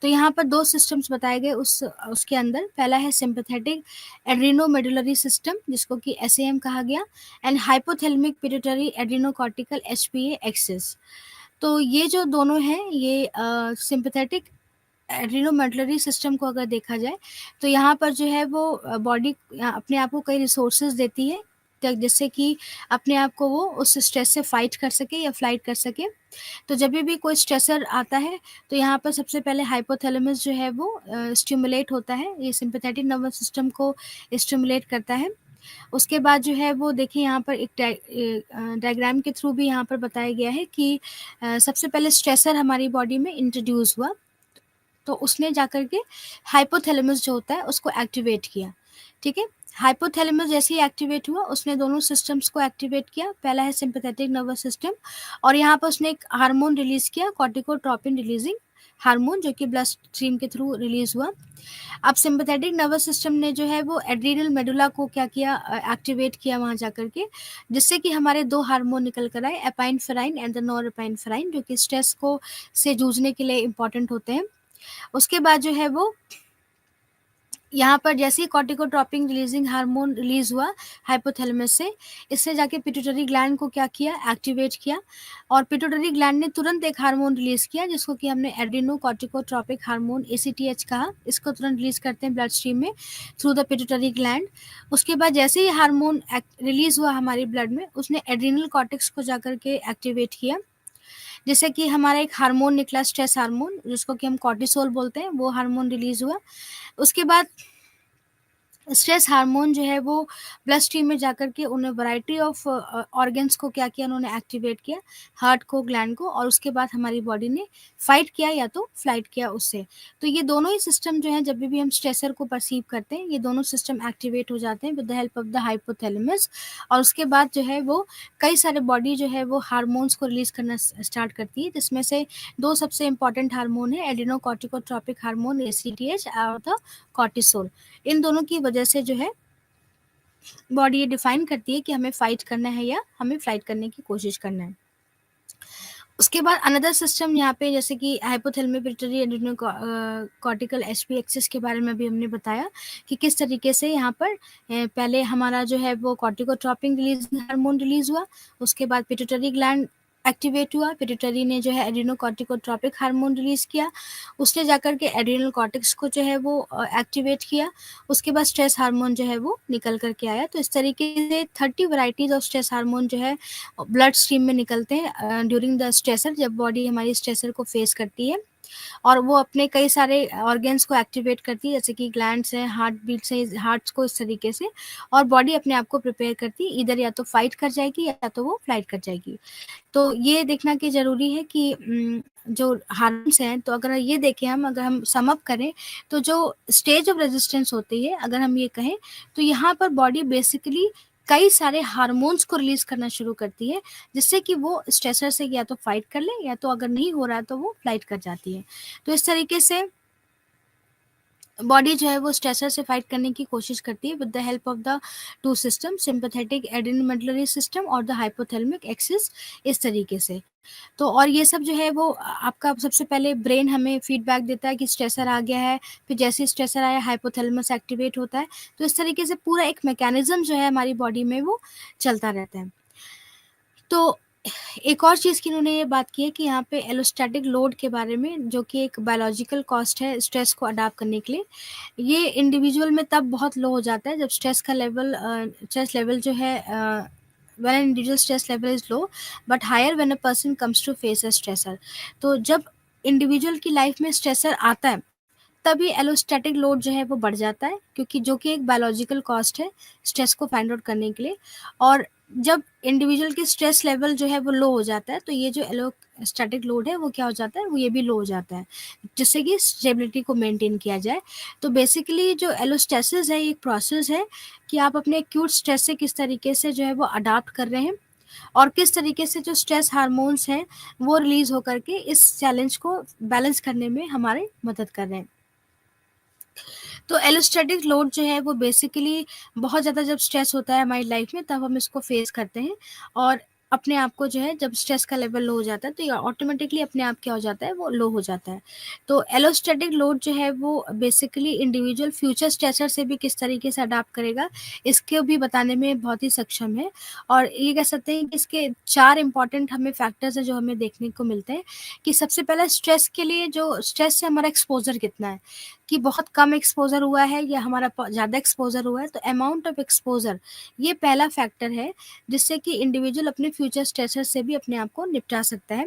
तो यहाँ पर 2 सिस्टम्स बताए गए उसके अंदर। पहला है सिंपैथेटिक एड्रिनोमेडुलरी सिस्टम, जिसको कि एसएएम कहा गया, and hypothalamic pituitary adrenocortical HPA axis. तो ये जो दोनों हैं, ये सिंपैथेटिक एड्रिनोमेडुलरी सिस्टम को अगर देखा जाए, तो यहाँ पर जो है वो बॉडी अपने आप को कई रिसोर्सेज देती है, जिससे कि अपने आप को वो उस स्ट्रेस से फाइट कर सके या फ्लाइट कर सके। तो जब भी कोई स्ट्रेसर आता है, तो यहाँ पर सबसे पहले हाइपोथैलेमस जो है वो स्टिमुलेट होता है, ये सिंपैथेटिक नर्वस सिस्टम को स्टिमुलेट करता है। उसके बाद जो है वो देखिए यहाँ पर एक डायग्राम के थ्रू भी यहाँ पर बताया गया है कि सबसे पहले स्ट्रेसर हमारी बॉडी में इंट्रोड्यूस हुआ, तो उसने जाकर के हाइपोथैलेमस जो होता है उसको एक्टिवेट किया। ठीक है, हाइपोथैलेमस जैसे ही एक्टिवेट हुआ, उसने दोनों सिस्टम्स को एक्टिवेट किया। पहला है सिंपैथेटिक नर्वस सिस्टम, और यहाँ पर उसने एक हार्मोन रिलीज किया, कॉर्टिकोट्रोपिन रिलीजिंग हार्मोन, जो कि ब्लड स्ट्रीम के थ्रू रिलीज हुआ। अब सिंपैथेटिक नर्वस सिस्टम ने जो है वो एड्रिनल मेडुला को क्या किया, एक्टिवेट किया वहाँ जाकर के, जिससे कि हमारे 2 हार्मोन निकल कर आए, एपाइनफ्राइन एंड द नॉरएपाइनफ्राइन, जो कि स्ट्रेस को से जूझने के लिए इंपॉर्टेंट होते हैं। उसके बाद जो है वो यहाँ पर जैसे ही कॉर्टिकोट्रोपिन रिलीजिंग हार्मोन रिलीज हुआ हाइपोथैलेमस से, इससे जाके पिट्यूटरी ग्लैंड को क्या किया, एक्टिवेट किया, और पिट्यूटरी ग्लैंड ने तुरंत एक हार्मोन रिलीज किया, जिसको कि हमने एड्रिनो कॉर्टिकोट्रोपिक हार्मोन एसीटीएच कहा। इसको तुरंत रिलीज करते हैं ब्लड स्ट्रीम में थ्रू द पिट्यूटरी ग्लैंड। उसके बाद जैसे ही हार्मोन रिलीज हुआ हमारी ब्लड में, उसने एड्रिनल कॉर्टेक्स को जाकर के एक्टिवेट किया, जैसे कि हमारा एक हार्मोन निकला, स्ट्रेस हार्मोन, जिसको कि हम कॉर्टिसोल बोलते हैं, वो हार्मोन रिलीज हुआ। उसके बाद स्ट्रेस हार्मोन जो है वो ब्लड स्ट्रीम में जाकर के उन्हें वैरायटी ऑफ ऑर्गन्स को क्या किया, उन्होंने एक्टिवेट किया, हार्ट को, ग्लैंड को, और उसके बाद हमारी बॉडी ने फाइट किया या तो फ्लाइट किया उससे। तो ये दोनों ही सिस्टम जो है, जब भी हम स्ट्रेसर को परसीव करते हैं, ये दोनों सिस्टम एक्टिवेट हो जाते हैं with the help of the hypothalamus, और उसके बाद जो है वो कई सारे बॉडी जो है वो हार्मोन्स को रिलीज करना स्टार्ट करती है, जिसमें से 2 सबसे इंपॉर्टेंट हार्मोन है, एड्रिनोकॉर्टिकोट्रोपिक हार्मोन एसीटीएच और द कॉर्टिसोल। इन दोनों की वजह से जो है बॉडी ये डिफाइन करती है कि हमें फाइट करना है या हमें फ्लाइट करने की कोशिश करना है। उसके बाद अनदर सिस्टम यहाँ पे, जैसे कि hypothalamic pituitary adrenocortical HP axis के बारे में भी हमने बताया कि किस तरीके से यहाँ पर पहले हमारा जो है वो कॉर्टिकोट्रोपिन रिलीज हार्मोन रिलीज हुआ, उसके बाद पिट्यूटरी ग्लैंड एक्टिवेट हुआ, पिट्यूटरी ने जो है एड्रिनो कॉर्टिकोट्रोपिक हार्मोन रिलीज किया, उसने जाकर के एड्रिनल कॉर्टेक्स को जो है वो एक्टिवेट किया, उसके बाद स्ट्रेस हार्मोन जो है वो निकल करके आया। तो इस तरीके से 30 वैरायटीज ऑफ स्ट्रेस हार्मोन जो है ब्लड स्ट्रीम में निकलते हैं ड्यूरिंग द स्ट्रेसर, जब बॉडी हमारी स्ट्रेसर को फेस करती है, और वो अपने कई सारे ऑर्गन्स को एक्टिवेट करती है, जैसे कि ग्लैंड्स हैं, हार्ट बीट्स हैं, हार्ट्स को इस तरीके से, और बॉडी अपने आप को प्रिपेयर करती है, इधर या तो फाइट कर जाएगी या तो वो फ्लाइट कर जाएगी। तो ये देखना कि ज़रूरी है कि जो हार्मोन्स हैं, तो अगर ये देखें हम, अगर हम सम अप करें, तो जो स्टेज ऑफ रेजिस्टेंस होती है, अगर हम ये कहें, तो यहाँ पर बॉडी बेसिकली कई सारे हार्मोन्स को रिलीज करना शुरू करती है, जिससे कि वो स्ट्रेसर से या तो फाइट कर ले, या तो अगर नहीं हो रहा तो वो फ्लाइट कर जाती है। तो इस तरीके से बॉडी जो है वो स्ट्रेसर से फाइट करने की कोशिश करती है with the help of the 2 system, sympathetic adrenomedullary system और द हाइपोथैलेमिक एक्सिस, इस तरीके से। तो और ये सब जो है वो आपका सबसे पहले ब्रेन हमें फीडबैक देता है कि स्ट्रेसर आ गया है, फिर जैसे ही स्ट्रेसर आया हाइपोथैलेमस एक्टिवेट होता है। तो इस तरीके से पूरा एक मैकेनिज्म जो है हमारी बॉडी में वो चलता रहता है। तो एक और चीज़ की इन्होंने ये बात की है कि यहाँ पे एलोस्टैटिक लोड के बारे में, जो कि एक बायोलॉजिकल कॉस्ट है स्ट्रेस को अडॉप्ट करने के लिए। ये इंडिविजुअल में तब बहुत लो हो जाता है जब स्ट्रेस लेवल जो है when an individual stress level is low but higher when a person comes to face a stressor। तो जब इंडिविजुअल की लाइफ में स्ट्रेसर आता है, तभी एलोस्टैटिक लोड जो है वो बढ़ जाता है, क्योंकि जो कि एक बायोलॉजिकल कॉस्ट है स्ट्रेस को फाइंड आउट करने के लिए। और जब इंडिविजुअल की स्ट्रेस लेवल जो है वो लो हो जाता है, तो ये जो एलोस्टैटिक लोड है वो क्या हो जाता है, वो ये भी लो हो जाता है, जिससे कि स्टेबिलिटी को मेंटेन किया जाए। तो बेसिकली जो एलोस्टेसिस है, ये एक प्रोसेस है कि आप अपने एक्यूट स्ट्रेस से किस तरीके से जो है वो अडाप्ट कर रहे हैं, और किस तरीके से जो स्ट्रेस हार्मोन्स हैं वो रिलीज होकर के इस चैलेंज को बैलेंस करने में हमारी मदद कर रहे हैं। तो एलोस्टैटिक लोड जो है वो बेसिकली बहुत ज़्यादा जब स्ट्रेस होता है हमारी लाइफ में, तब हम इसको फेस करते हैं, और अपने आप को जो है जब स्ट्रेस का लेवल लो हो जाता है, तो ये ऑटोमेटिकली अपने आप क्या हो जाता है, वो लो हो जाता है। तो एलोस्टैटिक लोड जो है वो बेसिकली इंडिविजुअल फ्यूचर स्ट्रेसर से भी किस तरीके से अडाप्ट करेगा, इसको भी बताने में बहुत ही सक्षम है। और ये कह सकते हैं कि इसके 4 इंपॉर्टेंट हमें फैक्टर्स हैं जो हमें देखने को मिलते हैं, कि सबसे पहला स्ट्रेस के लिए जो स्ट्रेस से हमारा एक्सपोज़र कितना है, कि बहुत कम एक्सपोज़र हुआ है या हमारा ज़्यादा एक्सपोज़र हुआ है। तो अमाउंट ऑफ एक्सपोज़र, ये पहला फैक्टर है जिससे कि इंडिविजुअल अपने फ्यूचर स्ट्रेसर से भी अपने आप को निपटा सकता है।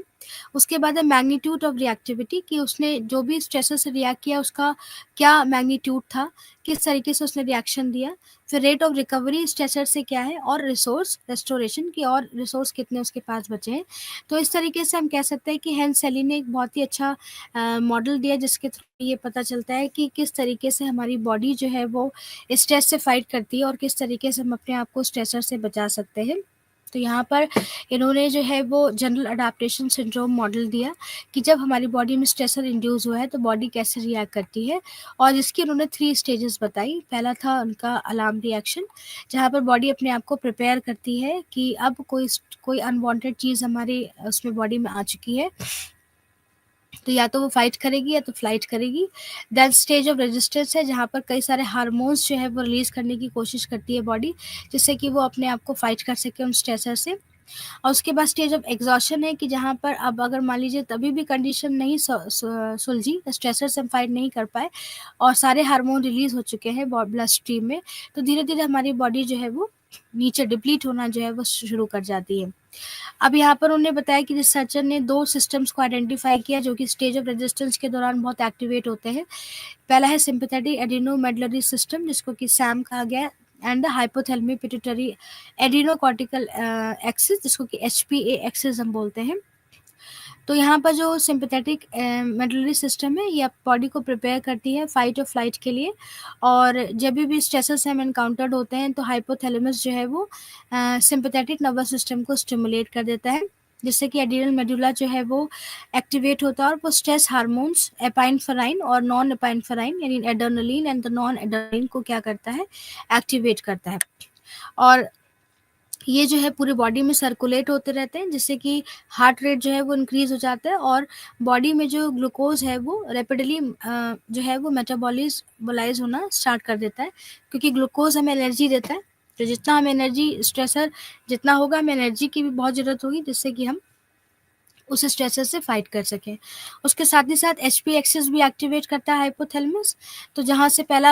उसके बाद है मैग्नीट्यूड ऑफ रिएक्टिविटी, कि उसने जो भी स्ट्रेसर से रिएक्ट किया उसका क्या मैग्नीट्यूड था, किस तरीके से उसने रिएक्शन दिया। फिर रेट ऑफ रिकवरी स्ट्रेसर से क्या है, और रिसोर्स रेस्टोरेशन की, और रिसोर्स कितने उसके पास बचे हैं। तो इस तरीके से हम कह सकते हैं कि हेंस सेली ने एक बहुत ही अच्छा मॉडल दिया, जिसके थ्रू ये पता चलता है कि किस तरीके से हमारी बॉडी जो है वो स्ट्रेस से फाइट करती है, और किस तरीके से हम अपने आप को स्ट्रेसर से बचा सकते हैं। तो यहाँ पर इन्होंने जो है वो जनरल अडाप्टेशन सिंड्रोम मॉडल दिया, कि जब हमारी बॉडी में स्ट्रेसर इंड्यूस हुआ है तो बॉडी कैसे रिएक्ट करती है, और इसकी उन्होंने 3 स्टेजेस बताई। पहला था उनका अलार्म रिएक्शन, जहाँ पर बॉडी अपने आप को प्रिपेयर करती है कि अब कोई अनवांटेड चीज़ हमारे उसमें बॉडी में आ चुकी है, तो या तो वो फाइट करेगी या तो फ्लाइट करेगी। देन स्टेज ऑफ रेजिस्टेंस है, जहाँ पर कई सारे हार्मोन्स जो है वो रिलीज़ करने की कोशिश करती है बॉडी, जिससे कि वो अपने आप को फाइट कर सके उन स्ट्रेसर से। और उसके बाद स्टेज ऑफ एग्जॉशन है, कि जहाँ पर अब अगर मान लीजिए तभी भी कंडीशन नहीं सुलझी, स्ट्रेसर से हम फाइट नहीं कर पाए और सारे हार्मोन रिलीज़ हो चुके हैं ब्लड स्ट्रीम में, तो धीरे-धीरे हमारी बॉडी जो है वो नीचे डिप्लीट होना जो है वो शुरू कर जाती है। अब यहाँ पर उन्होंने बताया कि रिसर्चर ने 2 सिस्टम्स को आइडेंटिफाई किया जो कि स्टेज ऑफ रेजिस्टेंस के दौरान बहुत एक्टिवेट होते हैं। पहला है सिम्पैथेटिक एड्रेनोमेडुलरी सिस्टम, जिसको कि सैम कहा गया है, and the hypothalamic pituitary adrenocortical axis, जिसको कि एचपीए एक्सिस हम बोलते हैं। तो यहाँ पर जो सिम्पैथेटिक मेडुलरी सिस्टम है, ये बॉडी को प्रिपेयर करती है फाइट और फ्लाइट के लिए, और जब भी स्ट्रेसेस हम एनकाउंटर्ड होते हैं तो हाइपोथैलेमस जो है वो सिम्पैथेटिक नर्वस सिस्टम को स्टिमुलेट कर देता है, जिससे कि एड्रिनल मेडुला जो है वो एक्टिवेट होता है, और वो स्ट्रेस हार्मोन्स एपाइनफ्राइन और नॉन एपाइनफ्राइन यानी adrenaline and the non adrenaline को क्या करता है, एक्टिवेट करता है। और ये जो है पूरी बॉडी में सर्कुलेट होते रहते हैं, जिससे कि हार्ट रेट जो है वो इंक्रीज़ हो जाता है, और बॉडी में जो ग्लूकोज़ है वो रैपिडली जो है वो मेटाबॉलाइज़ होना स्टार्ट कर देता है, क्योंकि ग्लूकोज़ हमें एनर्जी देता है। तो जितना हम एनर्जी स्ट्रेसर जितना होगा, हमें एनर्जी की भी बहुत ज़रूरत होगी, जिससे कि हम उस स्ट्रेसर से फाइट कर सकें। उसके साथ ही साथ एचपी एक्सिस भी एक्टिवेट करता है हाइपोथैलेमस, तो जहाँ से पहला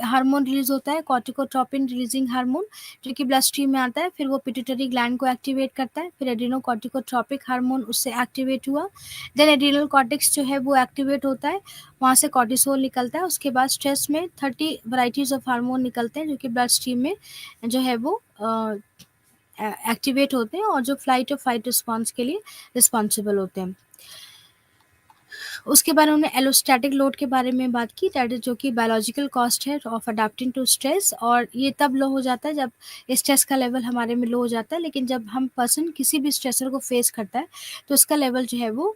हार्मोन रिलीज होता है कॉर्टिकोट्रोपिन रिलीजिंग हार्मोन, जो कि ब्लड स्ट्रीम में आता है, फिर वो पिट्यूटरी ग्लैंड को एक्टिवेट करता है, फिर एड्रेनोकॉर्टिकोट्रोपिक हार्मोन उससे एक्टिवेट हुआ, देन एड्रिनल कॉर्टेक्स जो है वो एक्टिवेट होता है, वहाँ से कॉर्टिसोल निकलता है। उसके बाद स्ट्रेस में 30 वराइटीज़ ऑफ हार्मोन निकलते हैं, जो कि ब्लड स्ट्रीम में जो है वो एक्टिवेट होते हैं, और जो फ्लाइट और फाइट रिस्पॉन्स के लिए रिस्पॉन्सिबल होते हैं। उसके बाद उन्होंने एलोस्टैटिक लोड के बारे में बात की, दैट इज जो कि बायोलॉजिकल कॉस्ट है ऑफ अडाप्टिंग टू स्ट्रेस, और ये तब लो हो जाता है जब स्ट्रेस का लेवल हमारे में लो हो जाता है, लेकिन जब हम पर्सन किसी भी स्ट्रेसर को फेस करता है तो उसका लेवल जो है वो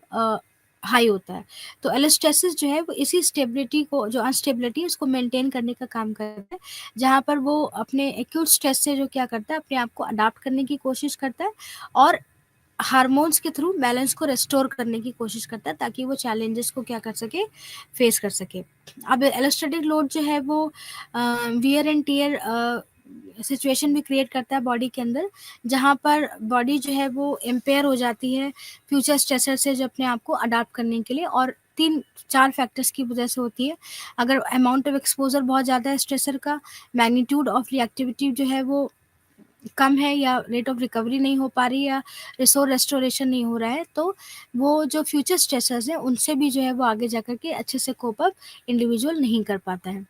हाई होता है। तो एलोस्टेसिस जो है वो इसी स्टेबिलिटी को, जो अनस्टेबिलिटी है, उसको मेंटेन करने का काम करता है, जहाँ पर वो अपने एक्यूट स्ट्रेस से जो क्या करता है, अपने आप को अडाप्ट करने की कोशिश करता है, और हार्मोन्स के थ्रू बैलेंस को रिस्टोर करने की कोशिश करता है, ताकि वो चैलेंजेस को क्या कर सके, फेस कर सके। अब एलोस्टैटिक लोड जो है वो वियर एंड टियर सिचुएशन भी क्रिएट करता है बॉडी के अंदर, जहाँ पर बॉडी जो है वो इम्पेयर हो जाती है फ्यूचर स्ट्रेसर से जो अपने आप को अडाप्ट करने के लिए, और 3-4 फैक्टर्स की वजह से होती है। अगर अमाउंट ऑफ एक्सपोजर बहुत ज़्यादा है स्ट्रेसर का, मैग्नीट्यूड ऑफ रिएक्टिविटी जो है वो कम है या रेट ऑफ रिकवरी नहीं हो पा रही या रिसोर्स रेस्टोरेशन नहीं हो रहा है, तो वो जो फ्यूचर स्ट्रेसर्स हैं उनसे भी जो है वो आगे जाकर के अच्छे से कोप अप इंडिविजुअल नहीं कर पाता है।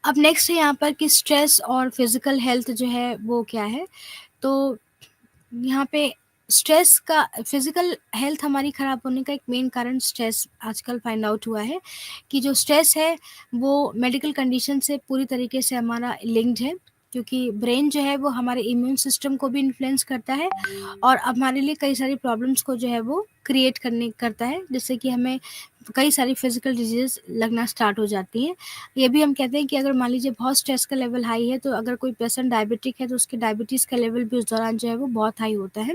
अब नेक्स्ट है यहाँ पर कि स्ट्रेस और फिजिकल हेल्थ जो है वो क्या है। तो यहाँ पे स्ट्रेस का फिजिकल हेल्थ हमारी ख़राब होने का एक मेन कारण स्ट्रेस आजकल फाइंड आउट हुआ है कि जो स्ट्रेस है वो मेडिकल कंडीशन से पूरी तरीके से हमारा लिंक्ड है, क्योंकि ब्रेन जो है वो हमारे इम्यून सिस्टम को भी इन्फ्लुएंस करता है और हमारे लिए कई सारी प्रॉब्लम्स को जो है वो क्रिएट करता है, जिससे कि हमें कई सारी फिजिकल डिजीज़ लगना स्टार्ट हो जाती हैं। ये भी हम कहते हैं कि अगर मान लीजिए बहुत स्ट्रेस का लेवल हाई है, तो अगर कोई पर्सन डायबिटिक है तो उसके डायबिटीज़ का लेवल भी उस दौरान जो है वो बहुत हाई होता है।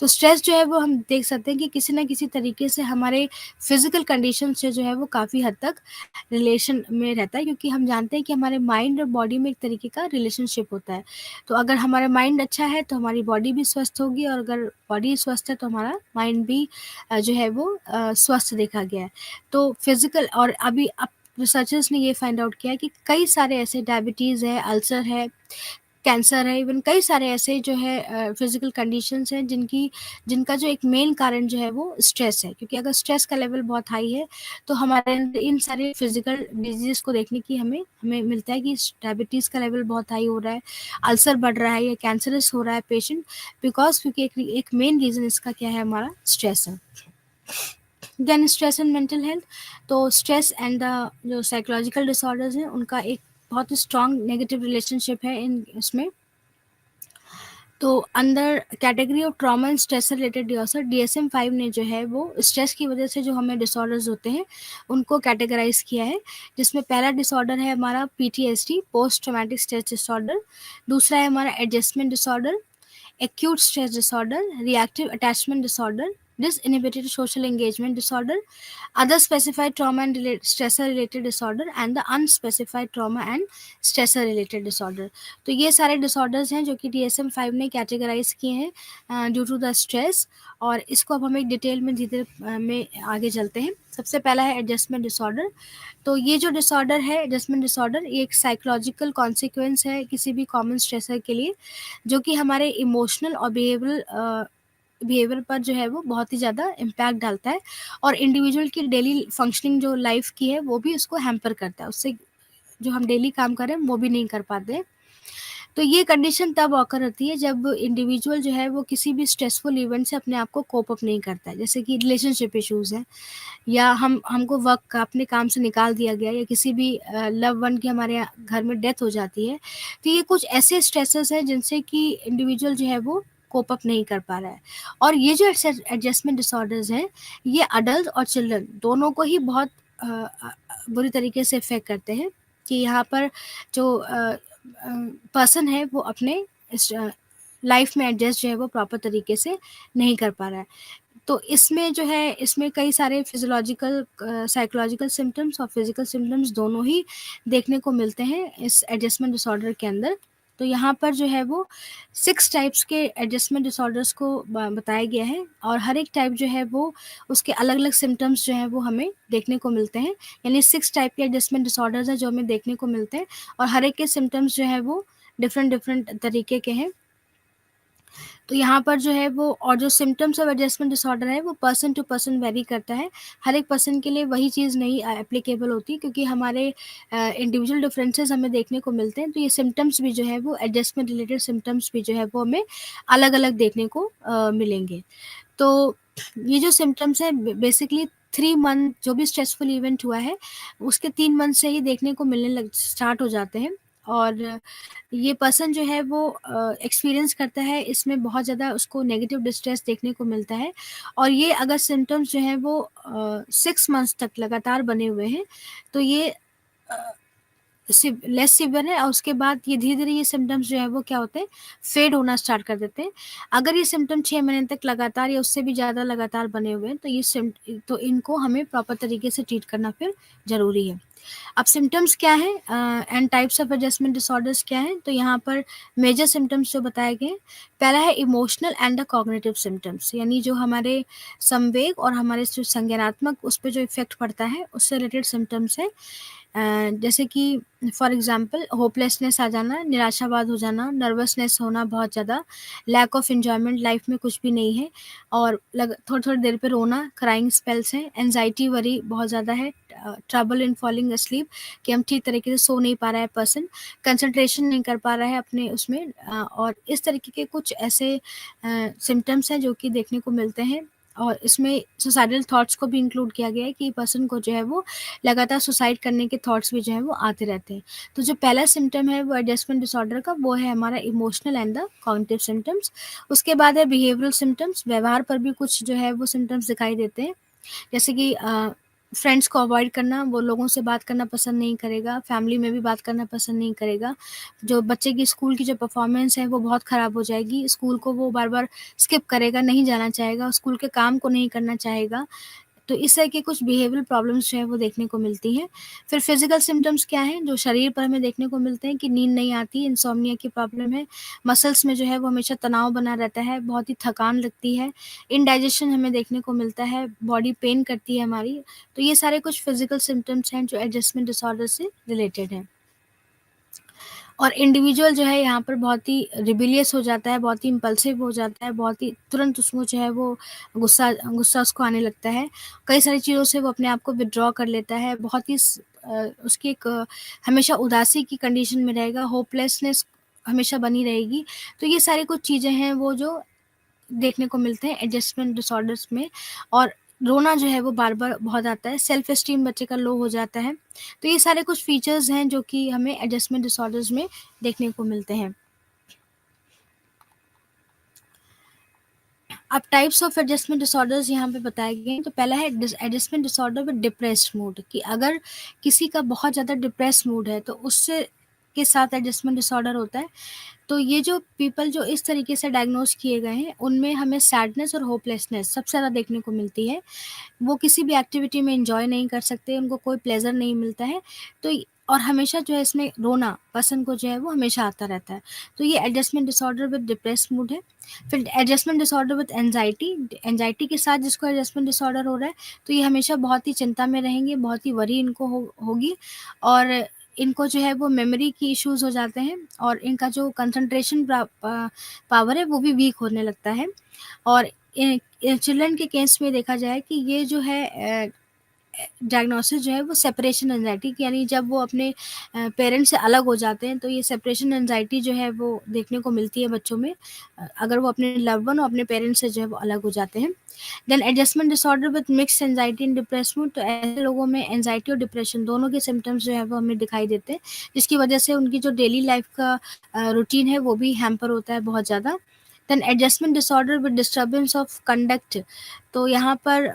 तो स्ट्रेस जो है वो हम देख सकते हैं कि किसी न किसी तरीके से हमारे फिजिकल कंडीशन से जो है वो काफ़ी हद तक रिलेशन में रहता है, क्योंकि हम जानते हैं कि हमारे माइंड और बॉडी में एक तरीके का रिलेशनशिप होता है। तो अगर हमारा माइंड अच्छा है तो हमारी बॉडी भी स्वस्थ होगी, और अगर बॉडी स्वस्थ है तो हमारा माइंड भी जो है वो स्वस्थ देखा गया है। तो फिजिकल और अभी अब रिसर्चर्स ने ये फाइंड आउट किया है कि कई सारे ऐसे डायबिटीज़ है, अल्सर है, कैंसर है, इवन कई सारे ऐसे जो है फिजिकल कंडीशंस हैं जिनका जो एक मेन कारण जो है वो स्ट्रेस है, क्योंकि अगर स्ट्रेस का लेवल बहुत हाई है तो हमारे अंदर इन सारे फिजिकल डिजीज को देखने की हमें हमें मिलता है कि डायबिटीज़ का लेवल बहुत हाई हो रहा है, अल्सर बढ़ रहा है या कैंसरस हो रहा है पेशेंट, बिकॉज क्योंकि एक मेन रीज़न इसका क्या है, हमारा स्ट्रेस है। Then stress and mental health. तो स्ट्रेस एंड द जो साइकोलॉजिकल डिसऑर्डर्स हैं उनका एक बहुत ही स्ट्रॉन्ग नेगेटिव रिलेशनशिप है इन इसमें। तो अंदर category of trauma and stress से रिलेटेड डिसऑर्डर DSM-5 ने जो है वो स्ट्रेस की वजह से जो हमें डिसऑर्डर्स होते हैं उनको कैटेगराइज किया है, जिसमें पहला डिसऑर्डर है हमारा PTSD, post traumatic stress disorder. दूसरा है हमारा adjustment disorder, acute stress disorder, reactive attachment disorder, disinhibited social engagement disorder, other specified trauma and stressor related disorder, and the unspecified trauma and stressor related disorder। तो ये सारे disorders हैं जो कि DSM-5 ने कैटेगराइज किए हैं ड्यू टू द स्ट्रेस, और इसको अब हम एक डिटेल में धीरे में आगे चलते हैं। सबसे पहला है एडजस्टमेंट डिसऑर्डर। तो ये जो डिसऑर्डर है एडजस्टमेंट डिसऑर्डर, ये एक साइकोलॉजिकल कॉन्सिक्वेंस है किसी भी कॉमन स्ट्रेसर के लिए, जो कि हमारे इमोशनल और बिहेवियर पर जो है वो बहुत ही ज़्यादा इम्पैक्ट डालता है, और इंडिविजुअल की डेली फंक्शनिंग जो लाइफ की है वो भी उसको हैम्पर करता है, उससे जो हम डेली काम कर रहे हैं वो भी नहीं कर पाते हैं। तो ये कंडीशन तब ऑकर होती है जब इंडिविजुअल जो है वो किसी भी स्ट्रेसफुल इवेंट से अपने आप को कोप अप नहीं करता है, जैसे कि रिलेशनशिप इश्यूज़ हैं, या हमको वर्क अपने काम से निकाल दिया गया, या किसी भी लव वन की हमारे घर में डेथ हो जाती है। तो ये कुछ ऐसे स्ट्रेसेस हैं जिनसे कि इंडिविजुअल जो है वो कोप अप नहीं कर पा रहा है। और ये जो एडजस्टमेंट डिसऑर्डर्स हैं ये अडल्ट और चिल्ड्रन दोनों को ही बहुत बुरी तरीके से इफ़ेक्ट करते हैं, कि यहाँ पर जो पर्सन है वो अपने लाइफ में एडजस्ट जो है वो प्रॉपर तरीके से नहीं कर पा रहा है। तो इसमें जो है इसमें कई सारे फिजियोलॉजिकल साइकोलॉजिकल सिम्टम्स और फिजिकल सिम्टम्स दोनों ही देखने को मिलते हैं इस एडजस्टमेंट डिसऑर्डर के अंदर। तो यहाँ पर जो है वो 6 टाइप्स के एडजस्टमेंट डिसऑर्डर्स को बताया गया है, और हर एक टाइप जो है वो उसके अलग अलग सिम्टम्स जो है वो हमें देखने को मिलते हैं। यानी 6 टाइप के एडजस्टमेंट डिसऑर्डर्स हैं जो हमें देखने को मिलते हैं, और हर एक के सिम्टम्स जो है वो डिफरेंट तरीके के हैं। तो यहाँ पर जो है वो, और जो सिम्टम्स ऑफ एडजस्टमेंट डिसऑर्डर है वो पर्सन टू पर्सन वेरी करता है। हर एक पर्सन के लिए वही चीज़ नहीं एप्लीकेबल होती, क्योंकि हमारे इंडिविजुअल डिफरेंसेस हमें देखने को मिलते हैं। तो ये सिम्टम्स भी जो है वो एडजस्टमेंट रिलेटेड सिम्टम्स भी जो है वो हमें अलग अलग देखने को मिलेंगे। तो ये जो सिम्टम्स है बेसिकली 3 मंथ जो भी स्ट्रेसफुल इवेंट हुआ है उसके 3 मंथ से ही देखने को मिलने लग स्टार्ट हो जाते हैं, और ये पर्सन जो है वो एक्सपीरियंस करता है, इसमें बहुत ज़्यादा उसको नेगेटिव डिस्ट्रेस देखने को मिलता है। और ये अगर सिम्टम्स जो हैं वो 6 मंथ्स तक लगातार बने हुए हैं तो ये लेस सीवियर है, और उसके बाद ये धीरे-धीरे ये सिम्पटम्स जो है वो क्या होते हैं, फेड होना स्टार्ट कर देते हैं। अगर ये सिम्पटम 6 महीने तक लगातार या उससे भी ज़्यादा लगातार बने हुए हैं तो ये तो इनको हमें प्रॉपर तरीके से ट्रीट करना फिर ज़रूरी है। अब सिम्पटम्स क्या हैं and types of adjustment disorders क्या हैं, तो यहाँ पर मेजर सिम्पटम्स जो बताए गए हैं, पहला है emotional and the cognitive symptoms, यानी जो हमारे संवेग और हमारे जो संज्ञानात्मक उस पे जो इफ़ेक्ट पड़ता है उससे रिलेटेड सिम्पटम्स हैं। जैसे कि फॉर एग्जांपल होपलेसनेस आ जाना, निराशावाद हो जाना, नर्वसनेस होना बहुत ज़्यादा, लैक ऑफ एन्जॉयमेंट, लाइफ में कुछ भी नहीं है, और थोड़ी-थोड़ी देर पे रोना, क्राइंग स्पेल्स हैं, एंग्ज़ायटी, वरी बहुत ज़्यादा है, ट्रबल इन फॉलिंग अस्लीप कि हम ठीक तरीके से सो नहीं पा रहा है पर्सन, कंसंट्रेशन नहीं कर पा रहा है अपने उसमें, और इस तरीके के कुछ ऐसे सिम्पटम्स हैं जो कि देखने को मिलते हैं। और इसमें सुसाइडल थॉट्स को भी इंक्लूड किया गया है कि पर्सन को जो है वो लगातार सुसाइड करने के थॉट्स भी जो है वो आते रहते हैं। तो जो पहला सिम्पटम है वो एडजस्टमेंट डिसऑर्डर का, वो है हमारा emotional and the cognitive symptoms. उसके बाद है बिहेवियरल सिम्पटम्स, व्यवहार पर भी कुछ जो है वो सिम्पटम्स दिखाई देते हैं, जैसे कि फ्रेंड्स को अवॉइड करना, वो लोगों से बात करना पसंद नहीं करेगा, फैमिली में भी बात करना पसंद नहीं करेगा। जो बच्चे की स्कूल की जो परफॉर्मेंस है वो बहुत ख़राब हो जाएगी, स्कूल को वो बार-बार स्किप करेगा, नहीं जाना चाहेगा, स्कूल के काम को नहीं करना चाहेगा। तो इस तरह के कुछ बिहेवियरल प्रॉब्लम्स जो है वो देखने को मिलती हैं। फिर फिज़िकल सिम्पटम्स क्या हैं, जो शरीर पर हमें देखने को मिलते हैं कि नींद नहीं आती, इनसोम्निया की प्रॉब्लम है, मसल्स में जो है वो हमेशा तनाव बना रहता है, बहुत ही थकान लगती है, इंडाइजेशन हमें देखने को मिलता है, बॉडी पेन करती है हमारी। तो ये सारे कुछ फिज़िकल सिम्पटम्स हैं जो एडजस्टमेंट डिसऑर्डर से रिलेटेड हैं। और इंडिविजुअल जो है यहाँ पर बहुत ही रिबेलियस हो जाता है, बहुत ही इम्पल्सिव हो जाता है, बहुत ही तुरंत उसको जो है वो गुस्सा गुस्सा उसको आने लगता है। कई सारी चीज़ों से वो अपने आप को विथड्रॉ कर लेता है, बहुत ही उसकी एक हमेशा उदासी की कंडीशन में रहेगा, होपलेसनेस हमेशा बनी रहेगी। तो ये सारी कुछ चीज़ें हैं वो जो देखने को मिलते हैं एडजस्टमेंट डिसऑर्डर्स में। और रोना जो है वो बार-बार बहुत आता है, सेल्फ एस्टीम बच्चे का लो हो जाता है। तो ये सारे कुछ फीचर्स हैं जो कि हमें एडजस्टमेंट डिसऑर्डर्स में देखने को मिलते हैं। अब टाइप्स ऑफ एडजस्टमेंट डिसऑर्डर्स यहाँ पे बताए गए हैं। तो पहला है adjustment disorder with depressed mood, कि अगर किसी का बहुत ज़्यादा डिप्रेस्ड मूड है तो उससे के साथ एडजस्टमेंट डिसऑर्डर होता है। तो ये जो पीपल जो इस तरीके से डायग्नोज किए गए हैं उनमें हमें सैडनेस और होपलेसनेस सबसे ज़्यादा देखने को मिलती है। वो किसी भी एक्टिविटी में एन्जॉय नहीं कर सकते, उनको कोई प्लेज़र नहीं मिलता है। तो और हमेशा जो है इसमें रोना पर्सन को जो है वो हमेशा आता रहता है। तो ये adjustment disorder with depressed mood है। फिर adjustment disorder with anxiety, anxiety के साथ जिसको एडजस्टमेंट डिसऑर्डर हो रहा है, तो ये हमेशा बहुत ही चिंता में रहेंगे, बहुत ही वरी इनको होगी, और इनको जो है वो मेमोरी की इश्यूज़ हो जाते हैं, और इनका जो कंसंट्रेशन पावर है वो भी वीक होने लगता है। और चिल्ड्रन के केस में देखा जाए कि ये जो है डायग्नोसिस जो है वो सेपरेशन एंजाइटी की, यानी जब वो अपने पेरेंट्स से अलग हो जाते हैं तो ये सेपरेशन एंजाइटी जो है वो देखने को मिलती है बच्चों में, अगर वो अपने लव्ड वन और अपने पेरेंट्स से जो है वो अलग हो जाते हैं। Then adjustment disorder with mixed anxiety and depression, तो ऐसे लोगों में एंजाइटी और डिप्रेशन दोनों के सिम्टम्स जो है वो हमें दिखाई देते हैं, जिसकी वजह से उनकी जो डेली लाइफ का रूटीन है वो भी हैम्पर होता है बहुत ज़्यादा। Then adjustment disorder with disturbance of conduct, तो यहाँ पर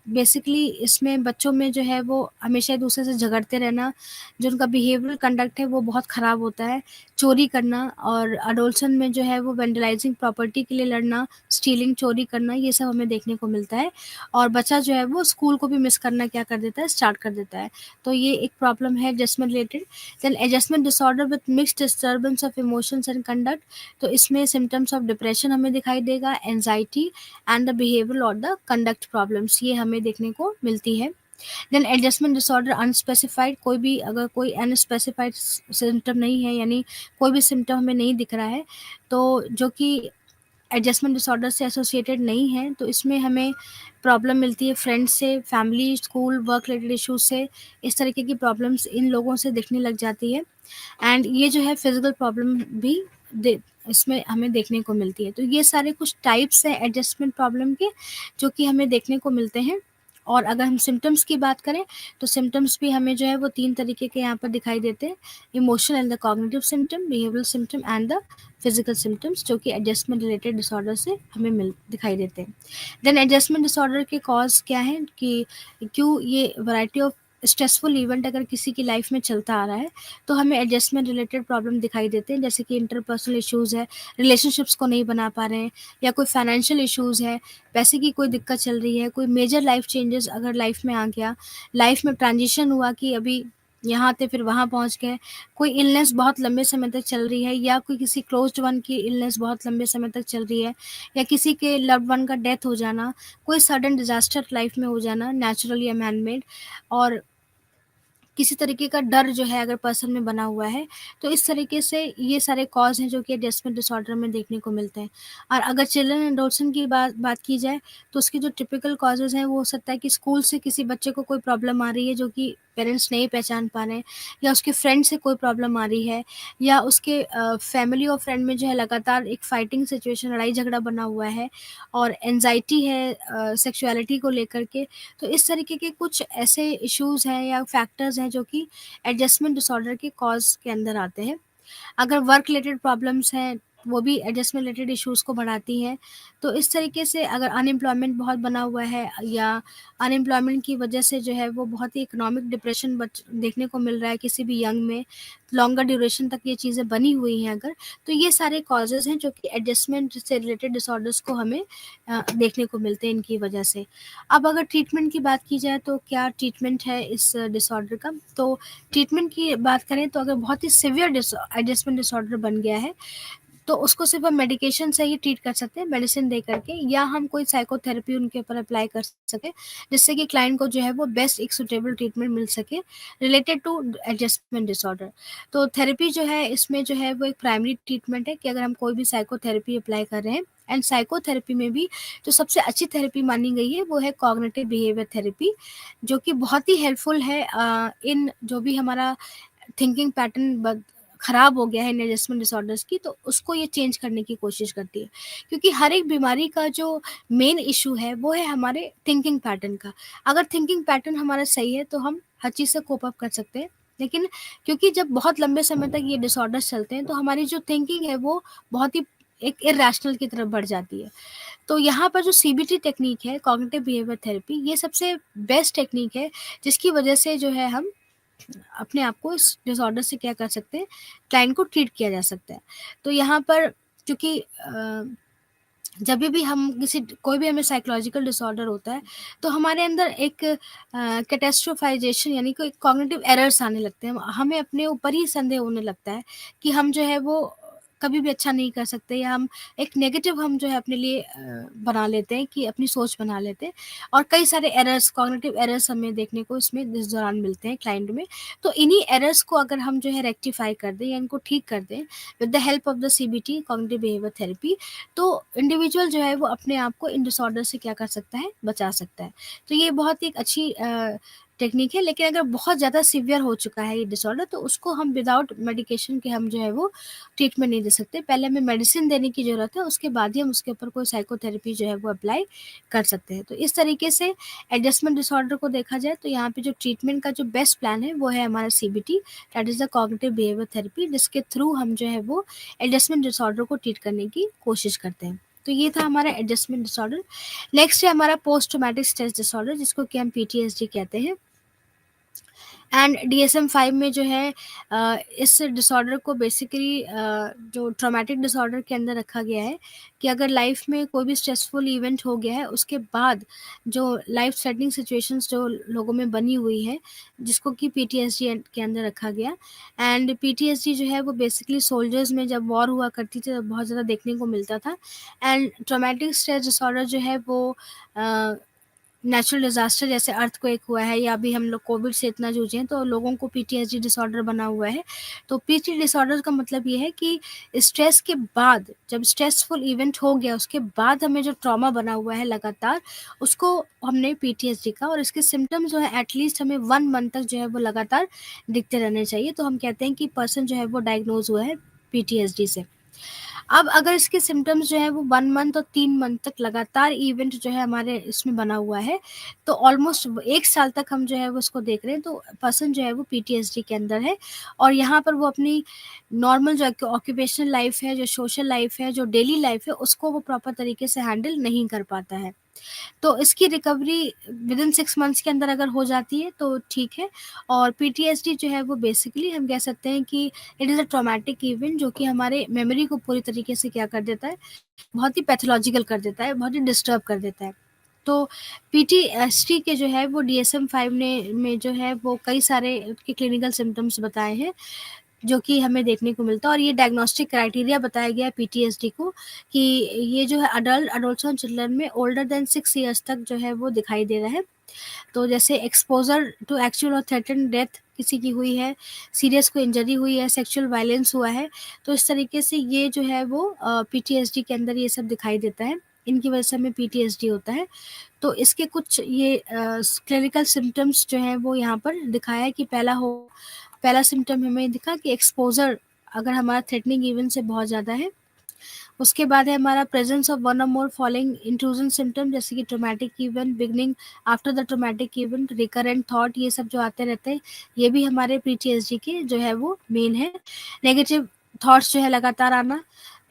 बेसिकली इसमें बच्चों में जो है वो हमेशा एक दूसरे से झगड़ते रहना, जो उनका बिहेवियरल कंडक्ट है वो बहुत ख़राब होता है, चोरी करना, और अडोलसन में जो है वो वेंडलाइजिंग प्रॉपर्टी के लिए लड़ना, स्टीलिंग, चोरी करना, ये सब हमें देखने को मिलता है। और बच्चा जो है वो स्कूल को भी मिस करना क्या कर देता है, स्टार्ट कर देता है। तो ये एक प्रॉब्लम है adjustment related. Then adjustment disorder with mixed disturbance of emotions and conduct, तो इसमें सिम्टम्स ऑफ डिप्रेशन हमें दिखाई देगा, एंजाइटी एंड द बिहेवियर और द कंडक्ट प्रॉब्लम्स ये हमें देखने को मिलती है। देन एडजस्टमेंट डिसऑर्डर अनस्पेसिफाइड, कोई भी अगर कोई अनस्पेसिफाइड सिम्टम नहीं है, यानी कोई भी सिम्टम हमें नहीं दिख रहा है, तो जो कि एडजस्टमेंट डिसऑर्डर से एसोसिएटेड नहीं है, तो इसमें हमें प्रॉब्लम मिलती है फ्रेंड्स से, family, school, work related issues से, इस तरीके की प्रॉब्लम्स इन लोगों से दिखने लग जाती है। एंड ये जो है फिजिकल प्रॉब्लम भी इसमें हमें देखने को मिलती है। तो ये सारे कुछ टाइप्स हैं एडजस्टमेंट प्रॉब्लम के जो कि हमें देखने को मिलते हैं। और अगर हम सिम्टम्स की बात करें तो सिम्टम्स भी हमें जो है वो 3 तरीके के यहाँ पर दिखाई देते हैं, emotional and the cognitive symptom, behavioural symptom and the physical symptoms, जो कि एडजस्टमेंट रिलेटेड डिसऑर्डर से हमें दिखाई देते हैं। देन एडजस्टमेंट डिसऑर्डर के कॉज क्या हैं, कि क्यों ये वैरायटी ऑफ स्ट्रेसफुल इवेंट अगर किसी की लाइफ में चलता आ रहा है तो हमें एडजस्टमेंट रिलेटेड प्रॉब्लम दिखाई देते हैं, जैसे कि इंटरपर्सनल इश्यूज़ है, रिलेशनशिप्स को नहीं बना पा रहे हैं, या कोई फाइनेंशियल इश्यूज़ है, पैसे की कोई दिक्कत चल रही है, कोई मेजर लाइफ चेंजेस अगर लाइफ में आ गया, लाइफ में ट्रांजिशन हुआ कि अभी यहाँ थे फिर वहाँ पहुँच गए। कोई इलनेस बहुत लंबे समय तक चल रही है या कोई किसी क्लोज्ड वन की इलनेस बहुत लंबे समय तक चल रही है या किसी के लव्ड वन का डेथ हो जाना, कोई सडन डिज़ास्टर लाइफ में हो जाना नेचुरल या मैन मेड, और किसी तरीके का डर जो है अगर पर्सन में बना हुआ है, तो इस तरीके से ये सारे कॉज़ हैं जो कि एडजस्टमेंट डिसऑर्डर में देखने को मिलते हैं। और अगर चिल्ड्रन एडोलसेंट की बात बात की जाए, तो उसके जो टिपिकल कॉजेज़ हैं वो हो सकता है कि स्कूल से किसी बच्चे को कोई प्रॉब्लम आ रही है जो कि पेरेंट्स नहीं पहचान पा रहे हैं, या उसके फ्रेंड से कोई प्रॉब्लम आ रही है, या उसके फैमिली और फ्रेंड में जो है लगातार एक फाइटिंग सिचुएशन, लड़ाई झगड़ा बना हुआ है और एंजाइटी है सेक्सुअलिटी को लेकर के। तो इस तरीके के कुछ ऐसे इश्यूज़ हैं या फैक्टर्स हैं जो कि एडजस्टमेंट डिसऑर्डर के कॉज़ के अंदर आते हैं। अगर वर्क रिलेटेड प्रॉब्लम्स हैं, वो भी एडजस्टमेंट रिलेटेड इश्यूज़ को बढ़ाती हैं। तो इस तरीके से अगर अनएम्प्लॉयमेंट बहुत बना हुआ है या अनएम्प्लॉयमेंट की वजह से जो है वो बहुत ही इकोनॉमिक डिप्रेशन देखने को मिल रहा है किसी भी यंग में, लॉन्गर ड्यूरेशन तक ये चीज़ें बनी हुई हैं अगर, तो ये सारे कॉजेज़ हैं जो कि एडजस्टमेंट से रिलेटेड डिसऑर्डर्स को हमें देखने को मिलते हैं इनकी वजह से। अब अगर ट्रीटमेंट की बात की जाए तो क्या ट्रीटमेंट है इस डिसऑर्डर का? तो ट्रीटमेंट की बात करें तो अगर बहुत ही सिवियर एडजस्टमेंट डिसऑर्डर बन गया है, तो उसको सिर्फ हम मेडिकेशन से ही ट्रीट कर सकते हैं, मेडिसिन दे करके, या हम कोई साइकोथेरेपी उनके ऊपर अप्लाई कर सकें, जिससे कि क्लाइंट को जो है वो बेस्ट एक सुटेबल ट्रीटमेंट मिल सके रिलेटेड टू एडजस्टमेंट डिसऑर्डर। तो थेरेपी जो है इसमें जो है वो एक प्राइमरी ट्रीटमेंट है कि अगर हम कोई भी साइकोथेरेपी अप्लाई कर रहे हैं, एंड साइकोथेरेपी में भी जो सबसे अच्छी थेरेपी मानी गई है वो है कॉग्निटिव बिहेवियर थेरेपी, जो कि बहुत ही हेल्पफुल है इन जो भी हमारा थिंकिंग पैटर्न खराब हो गया है इन एडजस्टमेंट डिसऑर्डर्स की, तो उसको ये चेंज करने की कोशिश करती है। क्योंकि हर एक बीमारी का जो मेन इशू है वो है हमारे थिंकिंग पैटर्न का। अगर थिंकिंग पैटर्न हमारा सही है तो हम हर चीज़ से कोप अप कर सकते हैं। लेकिन क्योंकि जब बहुत लंबे समय तक ये डिसऑर्डर्स चलते हैं तो हमारी जो थिंकिंग है वो बहुत ही एक इरेशनल की तरफ बढ़ जाती है। तो यहाँ पर जो सीबीटी टेक्निक है, कॉग्निटिव बिहेवियर थेरेपी, ये सबसे बेस्ट टेक्निक है जिसकी वजह से जो है हम अपने आप को इस डिसऑर्डर से क्या कर सकते हैं, क्लाइंट को ट्रीट किया जा सकता है। तो यहाँ पर क्योंकि जब भी हम किसी कोई भी हमें साइकोलॉजिकल डिसऑर्डर होता है, तो हमारे अंदर एक कैटास्ट्रोफाइजेशन यानी कोई कॉग्निटिव एरर्स आने लगते हैं। हमें अपने ऊपर ही संदेह होने लगता है कि हम जो है वो कभी भी अच्छा नहीं कर सकते, या हम एक नेगेटिव हम जो है अपने लिए बना लेते हैं कि अपनी सोच बना लेते हैं, और कई सारे एरर्स, कॉग्निटिव एरर्स हमें देखने को इसमें इस दौरान मिलते हैं क्लाइंट में। तो इन्हीं एरर्स को अगर हम जो है रेक्टिफाई कर दें या इनको ठीक कर दें with the help of the CBT, cognitive behaviour therapy, तो इंडिविजुअल जो है वो अपने आप को इन डिसऑर्डर से क्या कर सकता है, बचा सकता है। तो ये बहुत ही एक अच्छी टेक्निक है। लेकिन अगर बहुत ज़्यादा सीवियर हो चुका है ये डिसऑर्डर, तो उसको हम विदाउट मेडिकेशन के हम जो है वो ट्रीटमेंट नहीं दे सकते। पहले हमें मेडिसिन देने की ज़रूरत है, उसके बाद ही हम उसके ऊपर कोई साइकोथेरेपी जो है वो अप्लाई कर सकते हैं। तो इस तरीके से एडजस्टमेंट डिसऑर्डर को देखा जाए तो यहाँ पे जो ट्रीटमेंट का जो बेस्ट प्लान है वो है हमारा CBT, that is the cognitive behaviour therapy, जिसके थ्रू हम जो है वो एडजस्टमेंट डिसऑर्डर को ट्रीट करने की कोशिश करते हैं। तो ये था हमारा एडजस्टमेंट डिसऑर्डर। नेक्स्ट है हमारा पोस्ट ट्रॉमेटिक स्ट्रेस डिसऑर्डर, जिसको कि हम पीटीएसडी कहते हैं। एंड डीएसएम-5 में जो है इस डिसऑर्डर को बेसिकली जो ट्रॉमेटिक डिसऑर्डर के अंदर रखा गया है कि अगर लाइफ में कोई भी स्ट्रेसफुल इवेंट हो गया है, उसके बाद जो लाइफ थ्रेटनिंग सिचुएशंस जो लोगों में बनी हुई है, जिसको कि पीटीएसडी के अंदर रखा गया। एंड पीटीएसडी जो है वो बेसिकली सोल्जर्स में जब वॉर हुआ करती थी, तब बहुत ज़्यादा देखने को मिलता था। एंड ट्रॉमेटिक स्ट्रेस डिसऑर्डर जो है वो अ नेचुरल डिज़ास्टर जैसे अर्थक्वेक हुआ है, या अभी हम लोग कोविड से इतना जूझे हैं, तो लोगों को पीटीएसडी डिसऑर्डर बना हुआ है। तो पीटी डिसऑर्डर का मतलब ये है कि स्ट्रेस के बाद, जब स्ट्रेसफुल इवेंट हो गया, उसके बाद हमें जो ट्रॉमा बना हुआ है लगातार, उसको हमने पीटीएसडी का, और इसके सिम्पटम्स जो है एटलीस्ट हमें 1 मंथ तक जो है वो लगातार दिखते रहने चाहिए। तो हम कहते हैं कि पर्सन जो है वो डायग्नोज़ हुआ है पीटीएसडी से। अब अगर इसके सिम्पटम्स जो है वो 1 मंथ और 3 मंथ तक लगातार इवेंट जो है हमारे इसमें बना हुआ है, तो ऑलमोस्ट 1 साल तक हम जो है वो उसको देख रहे हैं, तो पर्सन जो है वो पीटीएसडी के अंदर है। और यहाँ पर वो अपनी नॉर्मल जो ऑक्यूपेशनल लाइफ है, जो सोशल लाइफ है, जो डेली लाइफ है, उसको वो प्रॉपर तरीके से हैंडल नहीं कर पाता है। तो इसकी रिकवरी विदिन 6 मंथ्स के अंदर अगर हो जाती है तो ठीक है। और पीटीएसडी जो है वो बेसिकली हम कह सकते हैं कि it is a traumatic event जो कि हमारे मेमोरी को पूरी तरीके से क्या कर देता है, बहुत ही पैथोलॉजिकल कर देता है, बहुत ही डिस्टर्ब कर देता है। तो पीटीएसडी के जो है वो DSM-5 ने में जो है वो कई सारे उसके क्लिनिकल सिम्पटम्स बताए हैं, जो कि हमें देखने को मिलता है, और ये डायग्नोस्टिक क्राइटेरिया बताया गया है पीटीएसडी को कि ये जो है अडल्ट्स और चिल्ड्रन में ओल्डर देन 6 इयर्स तक जो है वो दिखाई दे रहा है। तो जैसे एक्सपोज़र टू एक्चुअल और थ्रेटेन्ड डेथ किसी की हुई है, सीरियस कोई इंजरी हुई है, सेक्सुअल वायलेंस हुआ है, तो इस तरीके से ये जो है वो पीटीएसडी के अंदर ये सब दिखाई देता है। इनकी वजह से हमें पीटीएसडी होता है। तो इसके कुछ ये क्लिनिकल सिम्पटम्स जो हैं वो यहाँ पर दिखाया है कि पहला सिम्पटम हमें दिखा कि एक्सपोज़र अगर हमारा थ्रेटनिंग इवेंट से बहुत ज़्यादा है। उसके बाद है हमारा प्रेजेंस ऑफ वन और मोर फॉलोइंग इंट्रूजन सिम्पटम, जैसे कि traumatic event, beginning after the traumatic event, recurrent thought, ये सब जो आते रहते हैं, ये भी हमारे पीटीएसडी के जो है वो मेन है। नेगेटिव थॉट्स जो है लगातार आना,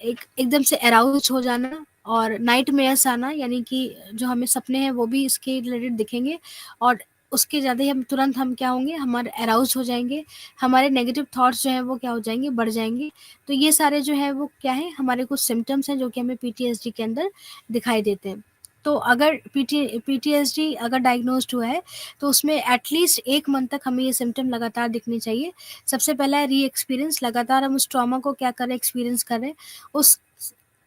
एकदम से अराउज हो जाना, और नाइटमेयर्स आना, यानी कि जो हमें सपने हैं वो भी इसके रिलेटेड दिखेंगे, और उसके ज़्यादा ही हम क्या होंगे, हमारे अराउज हो जाएंगे, हमारे नेगेटिव थॉट्स जो हैं वो क्या हो जाएंगे, बढ़ जाएंगे। तो ये सारे जो है वो क्या है, हमारे कुछ सिम्पटम्स हैं जो कि हमें पीटीएसडी के अंदर दिखाई देते हैं। तो अगर पीटीएसडी अगर डायग्नोस्ड हुआ है तो उसमें एटलीस्ट 1 मंथ तक हमें ये सिम्पटम लगातार दिखने चाहिए। सबसे पहला है री एक्सपीरियंस, लगातार हम उस ट्रॉमा को क्या करें, एक्सपीरियंस करें, उस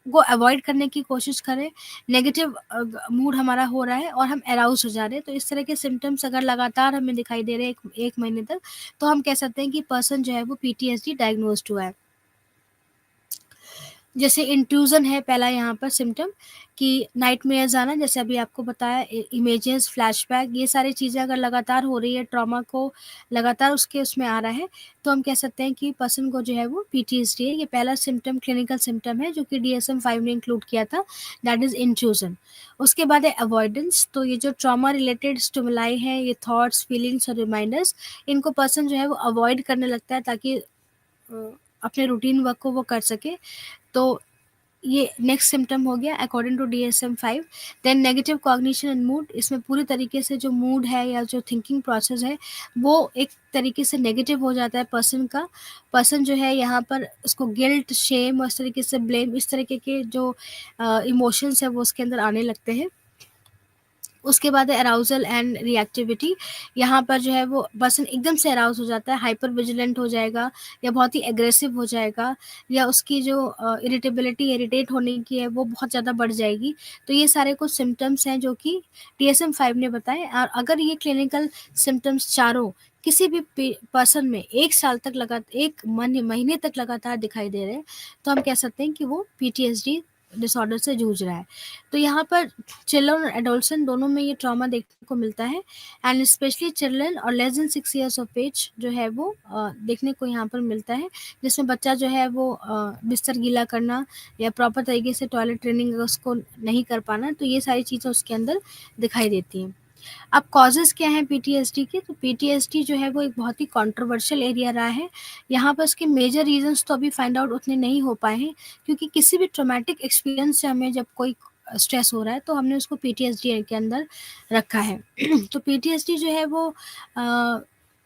को अवॉइड करने की कोशिश करें। नेगेटिव मूड हमारा हो रहा है और हम अराउज हो जा रहे हैं, तो इस तरह के सिम्पटम्स अगर लगातार हमें दिखाई दे रहे हैं एक महीने तक, तो हम कह सकते हैं कि पर्सन जो है वो पीटीएसडी डायग्नोस्ड हुआ है। जैसे इंट्रूजन है पहला यहाँ पर सिम्पटम, कि नाइटमेयर्स आना, जैसे अभी आपको बताया, इमेजेस, फ्लैशबैक, ये सारी चीज़ें अगर लगातार हो रही है, ट्रॉमा को लगातार उसमें आ रहा है, तो हम कह सकते हैं कि पर्सन को जो है वो पीटीएसडी है। ये पहला सिम्पटम, क्लिनिकल सिम्पटम है जो कि DSM-5 ने इंक्लूड किया था, दैट इज़ इंट्रूजन। उसके बाद है अवॉइडेंस, तो ये जो ट्रॉमा रिलेटेड स्टिमुलाई हैं, ये थॉट्स, फीलिंग्स और रिमाइंडर्स, इनको पर्सन जो है वो अवॉइड करने लगता है ताकि अपने रूटीन वर्क को वो कर सके। तो ये नेक्स्ट सिम्पटम हो गया according to DSM-5। Then negative cognition and mood, इसमें पूरी तरीके से जो मूड है या जो थिंकिंग प्रोसेस है वो एक तरीके से नेगेटिव हो जाता है पर्सन का। पर्सन जो है यहाँ पर उसको गिल्ट, शेम और इस तरीके से ब्लेम, इस तरीके के जो इमोशंस है वो उसके अंदर आने लगते हैं। उसके बाद है अराउजल एंड रिएक्टिविटी, यहाँ पर जो है वो पर्सन एकदम से अराउज हो जाता है, हाइपर विजिलेंट हो जाएगा, या बहुत ही एग्रेसिव हो जाएगा, या उसकी जो इरिटेट होने की है वो बहुत ज़्यादा बढ़ जाएगी। तो ये सारे कुछ सिम्टम्स हैं जो कि DSM-5 ने बताए, और अगर ये क्लिनिकल सिम्टम्स चारों किसी भी पर्सन में 1 साल तक लगातार, 1 महीने तक लगातार दिखाई दे रहे हैं, तो हम कह सकते हैं कि वो पीटीएसडी डिसऑर्डर से जूझ रहा है। तो यहाँ पर चिल्ड्रन और एडोलसेंट दोनों में ये ट्रॉमा देखने को मिलता है, एंड स्पेशली चिल्ड्रन और less than 6 years of age जो है वो देखने को यहाँ पर मिलता है, जिसमें बच्चा जो है वो बिस्तर गीला करना या प्रॉपर तरीके से टॉयलेट ट्रेनिंग उसको नहीं कर पाना, तो ये सारी चीज़ें उसके अंदर दिखाई देती हैं। अब कॉजेज़ क्या हैं पीटीएसडी के? तो पीटीएसडी जो है वो एक बहुत ही कंट्रोवर्शियल एरिया रहा है। यहाँ पर इसके मेजर रीज़न्स तो अभी फाइंड आउट उतने नहीं हो पाए हैं, क्योंकि किसी भी ट्रॉमेटिक एक्सपीरियंस से हमें जब कोई स्ट्रेस हो रहा है तो हमने उसको पीटीएसडी के अंदर रखा है। तो पीटीएसडी जो है वो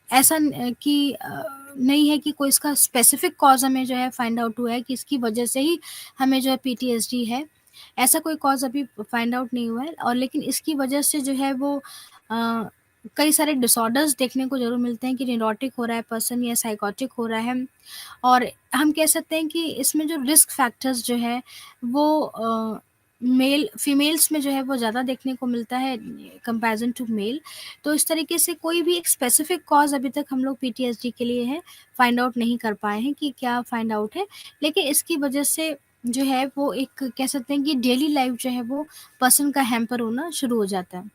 ऐसा नहीं है कि कोई इसका स्पेसिफिक कॉज़ हमें जो है फाइंड आउट हुआ है कि इसकी वजह से ही हमें जो है पीटीएसडी है। ऐसा कोई कॉज़ अभी फाइंड आउट नहीं हुआ है, और लेकिन इसकी वजह से जो है वो अ, कई सारे डिसऑर्डर्स देखने को ज़रूर मिलते हैं कि न्यूरोटिक हो रहा है पर्सन या साइकोटिक हो रहा है। और हम कह सकते हैं कि इसमें जो रिस्क फैक्टर्स जो है वो फीमेल्स में जो है वो ज़्यादा देखने को मिलता है कंपैरिजन टू मेल। तो इस तरीके से कोई भी एक स्पेसिफिक कॉज़ अभी तक हम लोग पीटीएसडी के लिए है फाइंड आउट नहीं कर पाए हैं कि क्या फाइंड आउट है। लेकिन इसकी वजह से जो है वो एक कह सकते हैं कि डेली लाइफ जो है वो पर्सन का हैम्पर होना शुरू हो जाता है।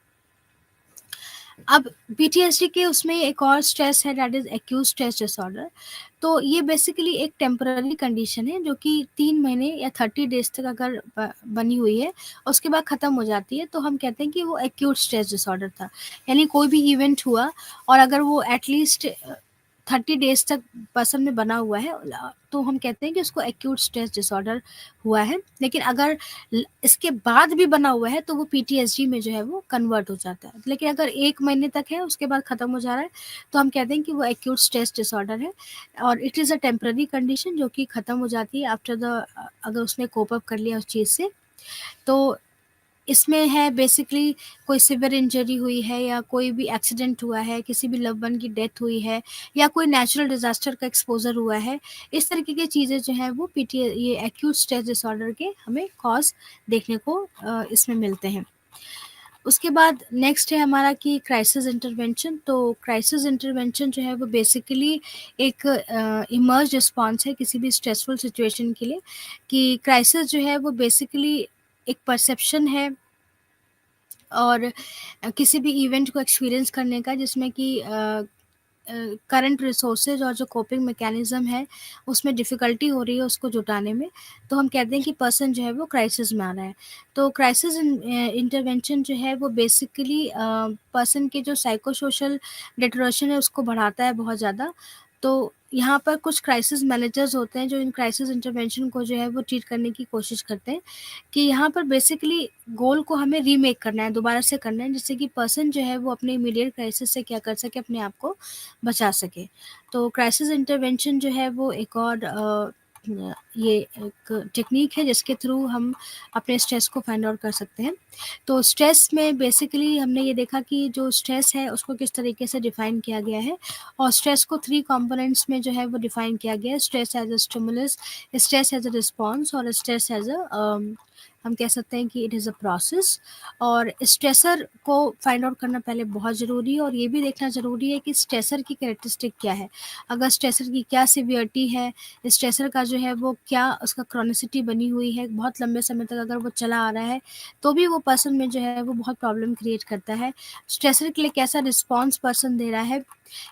अब पीटीएसडी के उसमें एक और स्ट्रेस है, that is acute stress disorder. तो ये बेसिकली एक टेम्पररी कंडीशन है जो कि 3 महीने या 30 डेज़ तक अगर बनी हुई है, उसके बाद ख़त्म हो जाती है, तो हम कहते हैं कि वो एक्यूट स्ट्रेस डिसऑर्डर था। यानी कोई भी इवेंट हुआ और अगर वो एटलीस्ट 30 डेज़ तक पर्सन में बना हुआ है, तो हम कहते हैं कि उसको एक्यूट स्ट्रेस डिसऑर्डर हुआ है। लेकिन अगर इसके बाद भी बना हुआ है तो वो पीटीएसडी में जो है वो कन्वर्ट हो जाता है। लेकिन अगर 1 महीने तक है उसके बाद ख़त्म हो जा रहा है, तो हम कहते हैं कि वो एक्यूट स्ट्रेस डिसऑर्डर है, और it is a temporary condition जो कि ख़त्म हो जाती है आफ्टर द अगर उसने कोप अप कर लिया उस चीज़ से। तो इसमें है बेसिकली कोई सिवियर इंजरी हुई है या कोई भी एक्सीडेंट हुआ है, किसी भी लव्ड वन की डेथ हुई है या कोई नेचुरल डिज़ास्टर का एक्सपोज़र हुआ है, इस तरीके की चीज़ें जो हैं वो ये एक्यूट स्ट्रेस डिसऑर्डर के हमें कॉज़ देखने को इसमें मिलते हैं। उसके बाद नेक्स्ट है हमारा कि क्राइसिस इंटरवेंशन। तो क्राइसिस इंटरवेंशन जो है वो बेसिकली एक इमर्ज रिस्पॉन्स है किसी भी स्ट्रेसफुल सिचुएशन के लिए, कि क्राइसिस जो है वो बेसिकली एक परसेप्शन है और किसी भी इवेंट को एक्सपीरियंस करने का जिसमें कि करंट रिसोर्सेज और जो कोपिंग मैकेनिज्म है उसमें डिफ़िकल्टी हो रही है उसको जुटाने में, तो हम कहते हैं कि पर्सन जो है वो क्राइसिस में आ रहा है। तो क्राइसिस इंटरवेंशन जो है वो बेसिकली पर्सन के जो साइको सोशल डिटरेशन है उसको बढ़ाता है बहुत ज़्यादा। तो यहाँ पर कुछ क्राइसिस मैनेजर्स होते हैं जो इन क्राइसिस इंटरवेंशन को जो है वो ट्रीट करने की कोशिश करते हैं, कि यहाँ पर बेसिकली गोल को हमें रीमेक करना है, दोबारा से करना है, जिससे कि पर्सन जो है वो अपने इमीडिएट क्राइसिस से क्या कर सके, अपने आप को बचा सके। तो क्राइसिस इंटरवेंशन जो है वो एक और ये एक टेक्नीक है जिसके थ्रू हम अपने स्ट्रेस को फाइंड आउट कर सकते हैं। तो स्ट्रेस में बेसिकली हमने ये देखा कि जो स्ट्रेस है उसको किस तरीके से डिफ़ाइन किया गया है, और स्ट्रेस को 3 कंपोनेंट्स में जो है वो डिफ़ाइन किया गया है। Stress as a stimulus, stress as a response और स्ट्रेस एज़ अ हम कह सकते हैं कि इट इज़ अ प्रोसेस। और स्ट्रेसर को फाइंड आउट करना पहले बहुत ज़रूरी है, और ये भी देखना ज़रूरी है कि स्ट्रेसर की कैरेक्टरिस्टिक क्या है। अगर स्ट्रेसर की क्या सिवियरिटी है, स्ट्रेसर का जो है वो क्या उसका क्रॉनिसिटी बनी हुई है, बहुत लंबे समय तक अगर वो चला आ रहा है, तो भी वो पर्सन में जो है वो बहुत प्रॉब्लम क्रिएट करता है। स्ट्रेसर के लिए कैसा रिस्पॉन्स पर्सन दे रहा है,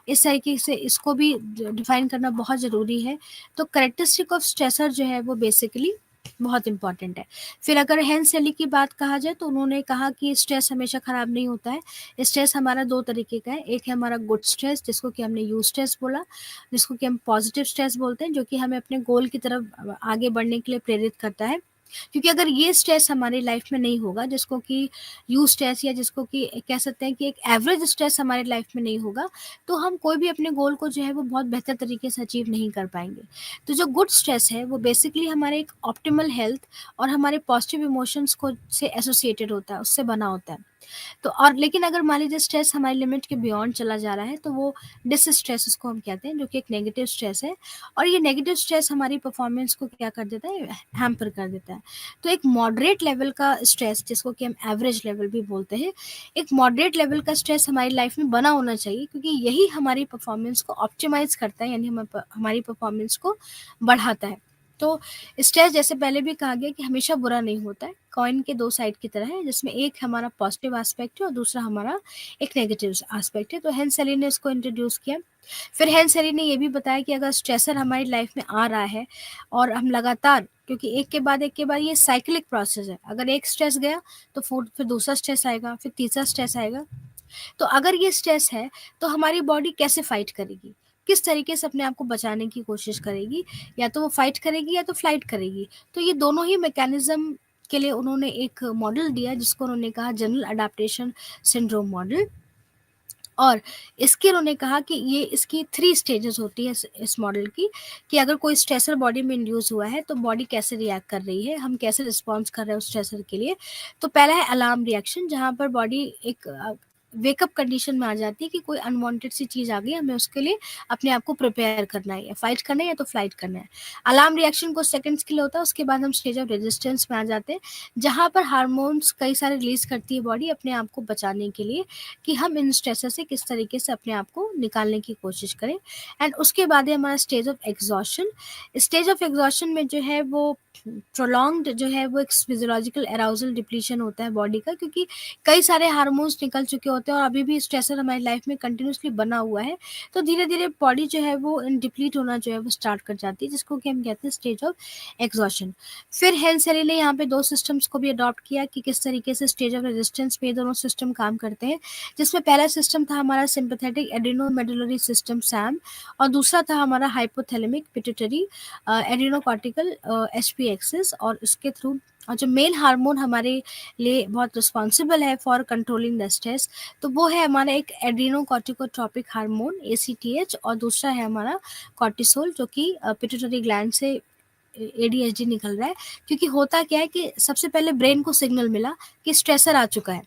इस तरीके से इसको भी डिफ़ाइन करना बहुत ज़रूरी है। तो कैरेक्टरिस्टिक ऑफ स्ट्रेसर जो है वो बेसिकली बहुत इम्पॉर्टेंट है। फिर अगर हेंस सेली की बात कहा जाए तो उन्होंने कहा कि स्ट्रेस हमेशा ख़राब नहीं होता है। स्ट्रेस हमारा 2 तरीके का है, एक है हमारा गुड स्ट्रेस जिसको कि हमने यू स्ट्रेस बोला, जिसको कि हम पॉज़िटिव स्ट्रेस बोलते हैं, जो कि हमें अपने गोल की तरफ आगे बढ़ने के लिए प्रेरित करता है। क्योंकि अगर ये स्ट्रेस हमारी लाइफ में नहीं होगा, जिसको कि यू स्ट्रेस या जिसको कि कह सकते हैं कि एक एवरेज स्ट्रेस हमारी लाइफ में नहीं होगा, तो हम कोई भी अपने गोल को जो है वो बहुत बेहतर तरीके से अचीव नहीं कर पाएँगे। तो जो गुड स्ट्रेस है वो बेसिकली हमारे एक ऑप्टिमल हेल्थ और हमारे पॉजिटिव इमोशंस को से एसोसिएटेड होता है, उससे बना होता है। तो और लेकिन अगर मान लीजिए स्ट्रेस हमारी लिमिट के बियॉन्ड चला जा रहा है, तो वो डिसस्ट्रेस उसको हम कहते हैं, जो कि एक नेगेटिव स्ट्रेस है, और ये नेगेटिव स्ट्रेस हमारी परफॉर्मेंस को क्या कर देता है, हैम्पर कर देता है। तो एक मॉडरेट लेवल का स्ट्रेस, जिसको कि हम एवरेज लेवल भी बोलते हैं, एक मॉडरेट लेवल का स्ट्रेस हमारी लाइफ में बना होना चाहिए, क्योंकि यही हमारी परफॉर्मेंस को ऑप्टिमाइज करता है, यानी हमारी परफॉर्मेंस को बढ़ाता है। तो स्ट्रेस, जैसे पहले भी कहा गया, कि हमेशा बुरा नहीं होता है, कॉइन के 2 साइड की तरह है, जिसमें एक हमारा पॉजिटिव एस्पेक्ट है और दूसरा हमारा एक नेगेटिव एस्पेक्ट है। तो हेंस सेली ने इसको इंट्रोड्यूस किया। फिर हेंस सेली ने ये भी बताया कि अगर स्ट्रेसर हमारी लाइफ में आ रहा है और हम लगातार, क्योंकि एक के बाद ये साइक्लिक प्रोसेस है, अगर एक स्ट्रेस गया तो फिर दूसरा स्ट्रेस आएगा, फिर तीसरा स्ट्रेस आएगा। तो अगर ये स्ट्रेस है तो हमारी बॉडी कैसे फाइट करेगी, किस तरीके से अपने आप को बचाने की कोशिश करेगी, या तो वो फाइट करेगी या तो फ्लाइट करेगी। तो ये दोनों ही मैकेनिज्म के लिए उन्होंने एक मॉडल दिया जिसको उन्होंने कहा जनरल अडेप्टेशन सिंड्रोम मॉडल। और इसके उन्होंने कहा कि ये इसकी 3 स्टेजेस होती है इस मॉडल की, कि अगर कोई स्ट्रेसर बॉडी में इंड्यूस हुआ है तो बॉडी कैसे रिएक्ट कर रही है, हम कैसे रिस्पॉन्स कर रहे हैं उस स्ट्रेसर के लिए। तो पहला है अलार्म रिएक्शन, जहाँ पर बॉडी एक वेकअप कंडीशन में आ जाती है कि कोई अनवांटेड सी चीज़ आ गई, हमें उसके लिए अपने आप को प्रिपेयर करना है, या फाइट करना है या तो फ्लाइट करना है। अलार्म रिएक्शन कुछ सेकंड्स के लिए होता है, उसके बाद हम स्टेज ऑफ रेजिस्टेंस में आ जाते हैं, जहाँ पर हार्मोन्स कई सारे रिलीज करती है बॉडी अपने आप को बचाने के लिए, कि हम इन स्ट्रेसर से किस तरीके से अपने आप को निकालने की कोशिश करें। एंड उसके बाद है हमारा stage of exhaustion. Stage of exhaustion में जो है वो प्रोलॉन्ग्ड जो है वो एक फिजियोलॉजिकल अराउजल डिप्लीशन होता है बॉडी का, क्योंकि कई सारे हार्मोन्स निकल चुके होते हैं और अभी भी स्ट्रेसर हमारी लाइफ में कंटिन्यूसली बना हुआ है। तो धीरे धीरे बॉडी जो है वो डिप्लीट होना जो है वो स्टार्ट कर जाती है, जिसको कि हम कहते हैं स्टेज ऑफ एग्जॉशन। फिर हेल्थ सेली ने यहाँ पे 2 सिस्टम्स को भी अडॉप्ट किया कि किस तरीके से स्टेज ऑफ रेजिस्टेंस में ये दोनों सिस्टम काम करते हैं, जिसमें पहला सिस्टम था हमारा सिंपैथेटिक एड्रेनोमेडुलरी सिस्टम सैम, और दूसरा था हमारा hypothalamic pituitary adrenocortical HP axis. और इसके थ्रू, और जो मेन हार्मोन हमारे लिए बहुत रिस्पॉन्सिबल है फॉर कंट्रोलिंग द स्ट्रेस, तो वो है हमारा एक एड्रेनोकॉर्टिकोट्रोपिक हार्मोन एसीटीएच, और दूसरा है हमारा कॉर्टिसोल, जो कि पिट्यूटरी ग्लैंड से ADHD निकल रहा है, क्योंकि होता क्या है कि सबसे पहले ब्रेन को सिग्नल मिला कि स्ट्रेसर आ चुका है।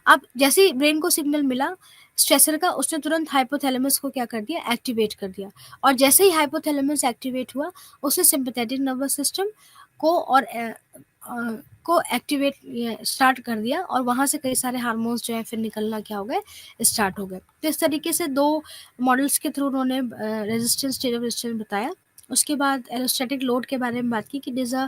अब जैसे ही ब्रेन को सिग्नल मिला स्ट्रेसर का, उसने तुरंत हाइपोथैलेमस को क्या कर दिया, एक्टिवेट कर दिया। और जैसे ही हाइपोथैलेमस एक्टिवेट हुआ, उसने सिंपैथेटिक नर्वस सिस्टम को और को एक्टिवेट स्टार्ट कर दिया, और वहाँ से कई सारे हार्मोन्स जो है फिर निकलना क्या हो गए, स्टार्ट हो गए। तो इस तरीके से 2 मॉडल्स के थ्रू उन्होंने रेजिस्टेंस, स्टेज ऑफ रेजिस्टेंस बताया। उसके बाद एलोस्टैटिक लोड के बारे में बात की कि it is a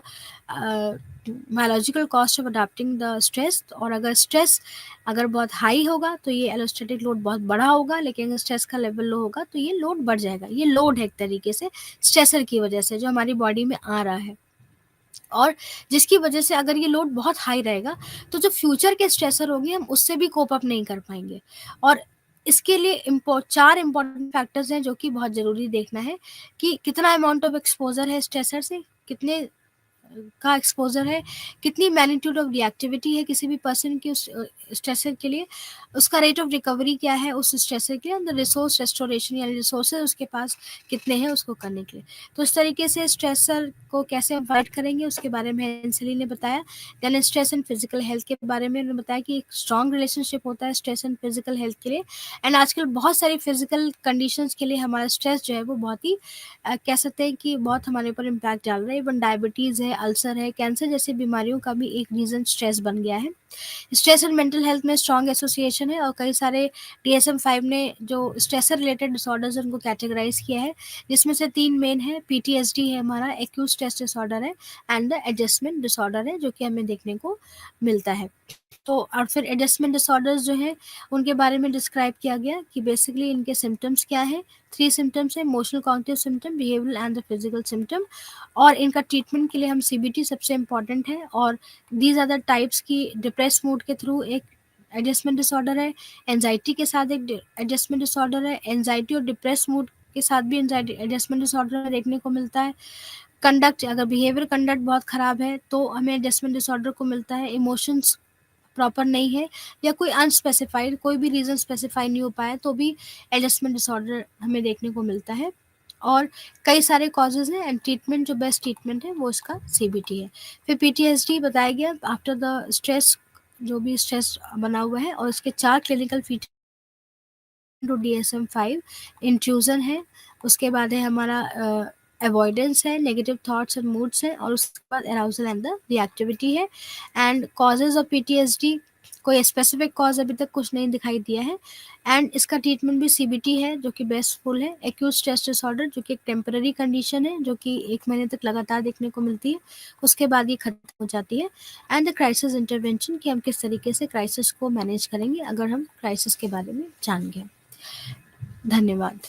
biological cost of adapting the stress. और अगर स्ट्रेस अगर बहुत हाई होगा तो ये एलोस्टैटिक लोड बहुत बड़ा होगा, लेकिन अगर स्ट्रेस का लेवल लो होगा तो ये लोड बढ़ जाएगा। ये लोड है एक तरीके से स्ट्रेसर की वजह से जो हमारी बॉडी में आ रहा है, और जिसकी वजह से अगर ये लोड बहुत हाई रहेगा तो जो फ्यूचर के स्ट्रेसर होंगे हम उससे भी कोप अप नहीं कर पाएंगे। और इसके लिए 4 इंपॉर्टेंट फैक्टर्स हैं जो कि बहुत ज़रूरी देखना है कि कितना अमाउंट ऑफ एक्सपोजर है स्ट्रेसर से, कितने का एक्सपोजर है, कितनी मैग्नीट्यूड ऑफ रिएक्टिविटी है किसी भी पर्सन की उस स्ट्रेसर के लिए, उसका रेट ऑफ रिकवरी क्या है उस स्ट्रेसर के लिए, रिसोर्स रेस्टोरेशन यानी रिसोर्सेज उसके पास कितने हैं उसको करने के लिए। तो इस तरीके से स्ट्रेसर को कैसे अवॉइड करेंगे उसके बारे में हेंसली ने बताया। Then stress and physical health के बारे में उन्होंने बताया कि एक स्ट्रॉन्ग रिलेशनशिप होता है स्ट्रेस एंड फिजिकल हेल्थ के लिए। एंड आजकल बहुत सारी फिजिकल कंडीशंस के लिए हमारा स्ट्रेस जो है वो बहुत ही कह सकते हैं कि बहुत हमारे ऊपर इम्पैक्ट डाल रहा है। इवन डायबिटीज़ है, अल्सर है, कैंसर जैसी बीमारियों का भी एक रीज़न स्ट्रेस बन गया है। स्ट्रेस एंड मेंटल हेल्थ में स्ट्रॉन्ग एसोसिएशन है, और कई सारे DSM-5 ने जो स्ट्रेस से रिलेटेड डिसऑर्डर्स उनको कैटेगराइज किया है, जिसमें से 3 मेन है। PTSD है हमारा, एक्यूट स्ट्रेस डिसऑर्डर है, एंड द एडजस्टमेंट डिसऑर्डर है जो कि हमें देखने को मिलता है। तो और फिर एडजस्टमेंट डिसऑर्डर्स जो हैं उनके बारे में डिस्क्राइब किया गया कि बेसिकली इनके सिम्टम्स क्या हैं। 3 सिम्टम्स हैं, emotional, cognitive symptom, behavioural and the physical symptom. और इनका ट्रीटमेंट के लिए हम CBT सबसे इम्पॉर्टेंट है। और दीज आर द टाइप्स की डिप्रेस मूड के थ्रू एक एडजस्टमेंट डिसऑर्डर है, एंजाइटी के साथ एक एडजस्टमेंट डिसऑर्डर है, एंजाइटी और डिप्रेस मूड के साथ भी एंजाइटी एडजस्टमेंट डिसऑर्डर देखने को मिलता है। कंडक्ट, अगर बिहेवियर कंडक्ट बहुत ख़राब है तो हमें एडजस्टमेंट डिसऑर्डर को मिलता है। इमोशंस प्रॉपर नहीं है या कोई अनस्पेसिफाइड कोई भी रीज़न स्पेसिफाई नहीं हो पाया तो भी एडजस्टमेंट डिसऑर्डर हमें देखने को मिलता है। और कई सारे कॉजेज़ हैं, एंड ट्रीटमेंट जो बेस्ट ट्रीटमेंट है वो इसका CBT है। फिर PTSD बताया गया आफ्टर द स्ट्रेस, जो भी स्ट्रेस बना हुआ है, और इसके 4 clinical feature to DSM-5 intrusion है, उसके बाद है हमारा अवॉइडेंस है, नेगेटिव थॉट्स एंड मूड्स हैं, और उसके बाद अराउजल एंड द रिएक्टिविटी है। एंड कॉजेज ऑफ PTSD कोई स्पेसिफिक कॉज अभी तक कुछ नहीं दिखाई दिया है, एंड इसका ट्रीटमेंट भी CBT है जो कि बेस्टफुल है। एक्यूट स्ट्रेस डिसऑर्डर जो कि एक टेम्पररी कंडीशन है जो कि 1 महीने तक लगातार देखने को मिलती है, उसके बाद ये खत्म हो जाती है। एंड द क्राइसिस इंटरवेंशन कि हम किस तरीके से क्राइसिस को मैनेज करेंगे अगर हम क्राइसिस के बारे में जान गए। धन्यवाद।